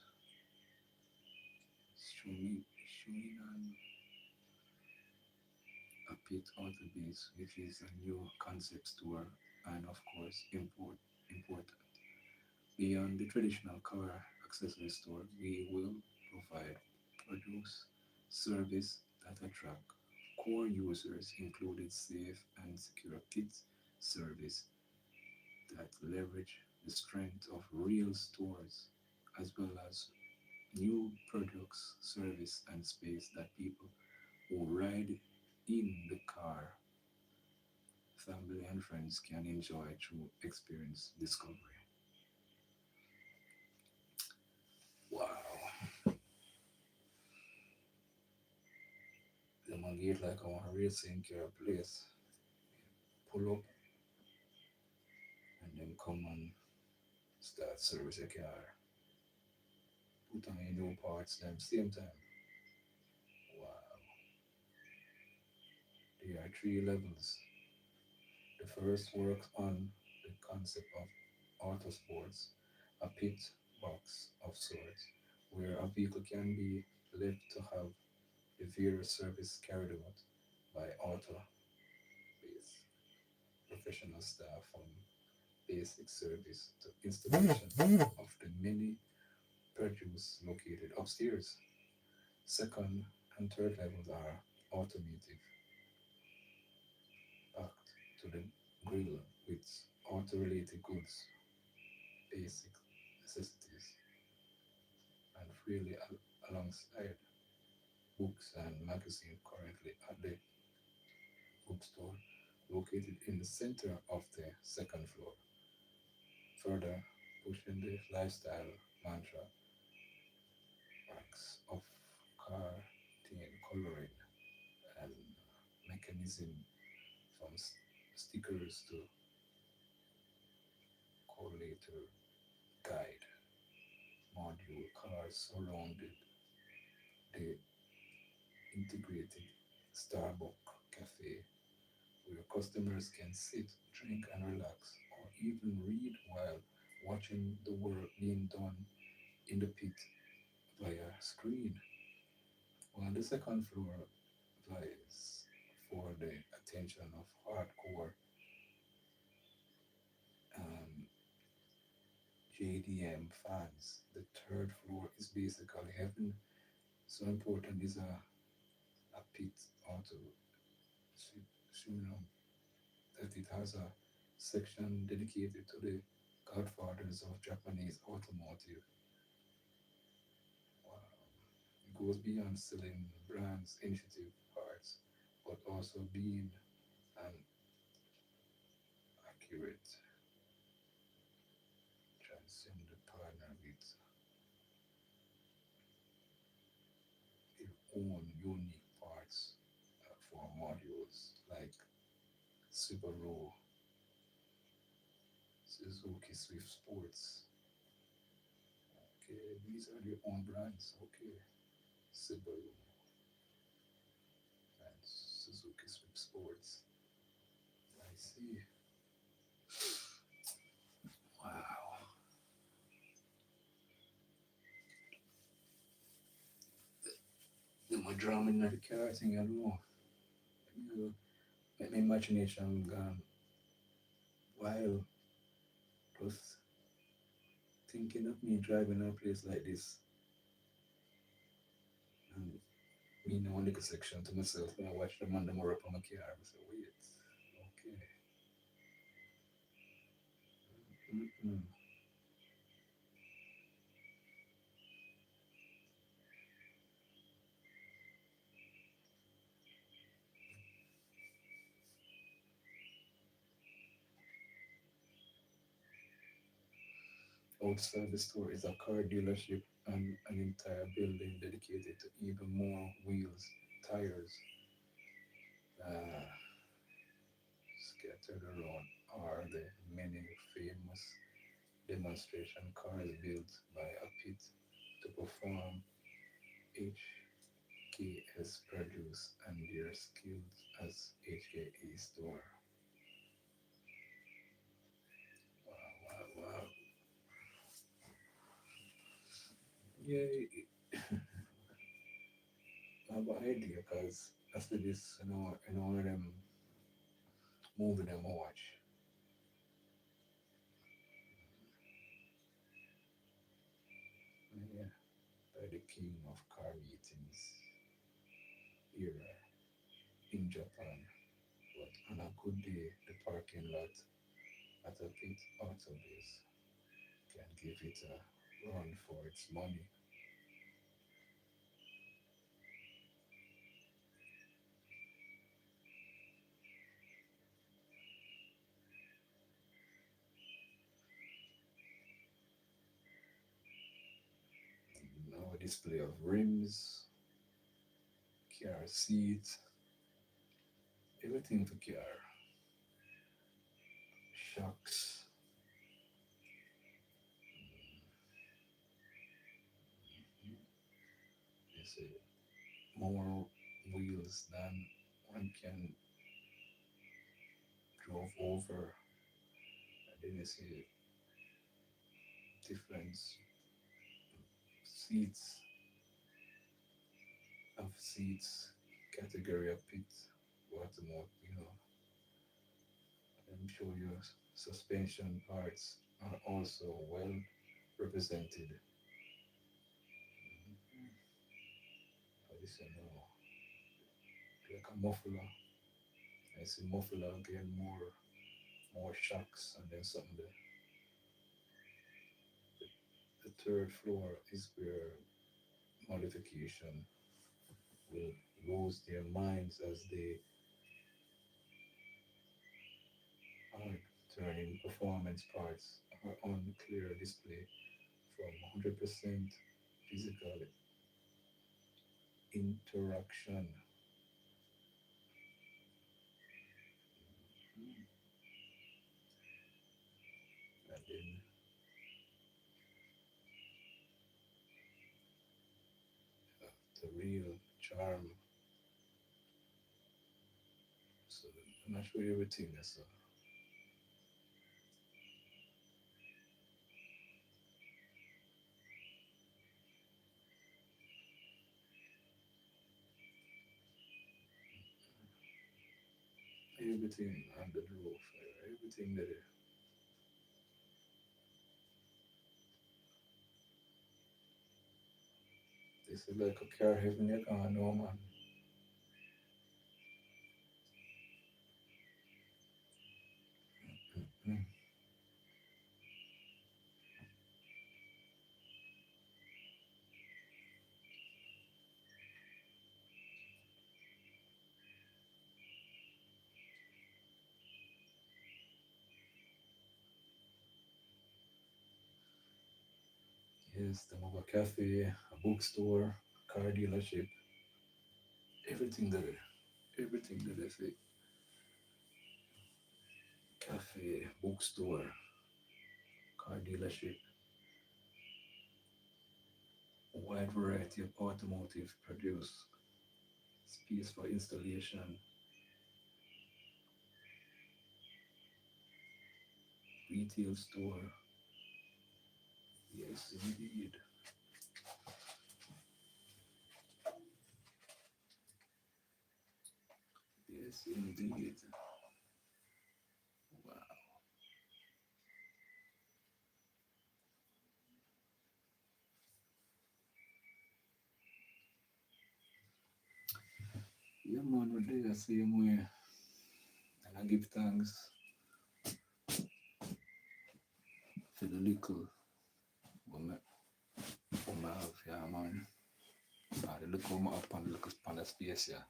Shuinan, a pit auto base, which is a new concept store and of course important. Beyond the traditional car accessory store, we will provide produce service that attract core users, including safe and secure pit service that leverage the strength of real stores, as well as new products, service, and space that people who ride in the car, family and friends can enjoy through experience discovery. Wow. gate like I want a racing car place. Pull up and then come and start service your car. Put on your new parts them same time. Wow. There are three levels. The first works on the concept of auto sports, a pit box of sorts, where a vehicle can be left to have the various service carried out by auto base professional staff from basic service to installation of the many produce located upstairs. Second and third levels are automotive, packed to the grill with auto-related goods, basic necessities, and freely alongside books and magazines currently at the bookstore located in the center of the second floor, further pushing the lifestyle mantra racks of car tin coloring and mechanism from stickers to correlator guide module cars surrounded the integrated Starbucks cafe where customers can sit, drink, and relax, or even read while watching the work being done in the pit via screen. While the second floor vies for the attention of hardcore um, JDM fans, the third floor is basically heaven. So important is a pit auto cinema that it has a section dedicated to the godfathers of Japanese automotive. Wow. It goes beyond selling brands' initiative parts, but also being an accurate, transcendent partner with their own unique parts for modules like Subaru, Suzuki Swift Sports. Okay, these are their own brands. Okay, Subaru and Suzuki Swift Sports. I see. Wow. The more drama in the car thing, I don't know. You make my imagination gone wild. Just thinking of me driving a place like this and me in one little section to myself when I watch the man them up on my car. I say, wait, okay. Mm-mm. Outside the store is a car dealership and an entire building dedicated to even more wheels, tires, uh, scattered around are the many famous demonstration cars built by a pit to perform HKS produce and their skills as HKA store. Wow, wow, wow. Yeah, I have an idea because after this, one of them movie them I watch. Yeah, by the king of car meetings era in Japan. But on a good day, the parking lot at a pit auto base can give it a run for its money. A display of rims, car seats, everything for care. Shocks, you see, more wheels than one can drove over. And then you see different seats of seats, category of pit, automotive, and I'm sure your suspension parts are also well represented. Additional, like a muffler. I see muffler again, more shocks, and then something. The third floor is where modification will lose their minds as they are turning performance parts are on clear display from 100% physical interaction. And then the real charm. So I'm not sure everything is everything under the roof, everything that this is like a car heaven you can't know, man. Mm. Yes, the mobile cafe, a bookstore, car dealership, everything that everything that I say. Cafe, bookstore, car dealership, a wide variety of automotive produce, space for installation, retail store. Yes, indeed. Yes, indeed. Wow. Yeah, man, we're there the same way. And I give thanks for the little what I have, yeah, man. The little what up on the little on the space, yeah.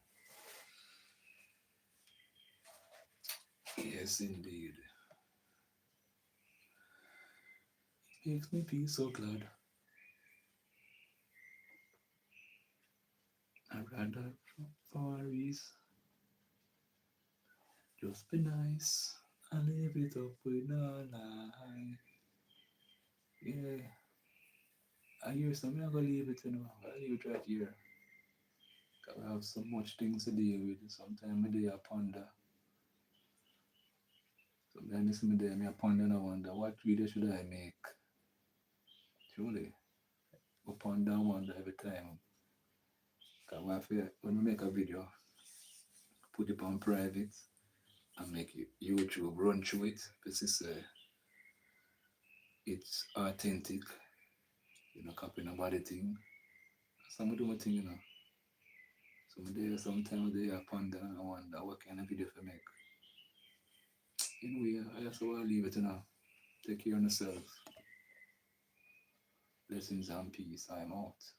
Yes, indeed. Makes me feel so glad. I'd rather far east, just be nice. I live it up with no lie. Yeah, I hear something, I'm gonna leave it, I'll leave it right here. 'Cause I have so much things to deal with. Sometimes I do I ponder. Sometimes me there, I ponder and I wonder what video should I make? Truly. I ponder and wonder every time. Because when we make a video, put it on private and make it YouTube run through it. This is it's authentic, copy nobody thing. Some do my thing, sometimes they I ponder and I wonder what kind of video to make. Anyway, I just want to leave it, Take care of yourself. Blessings and peace. I'm out.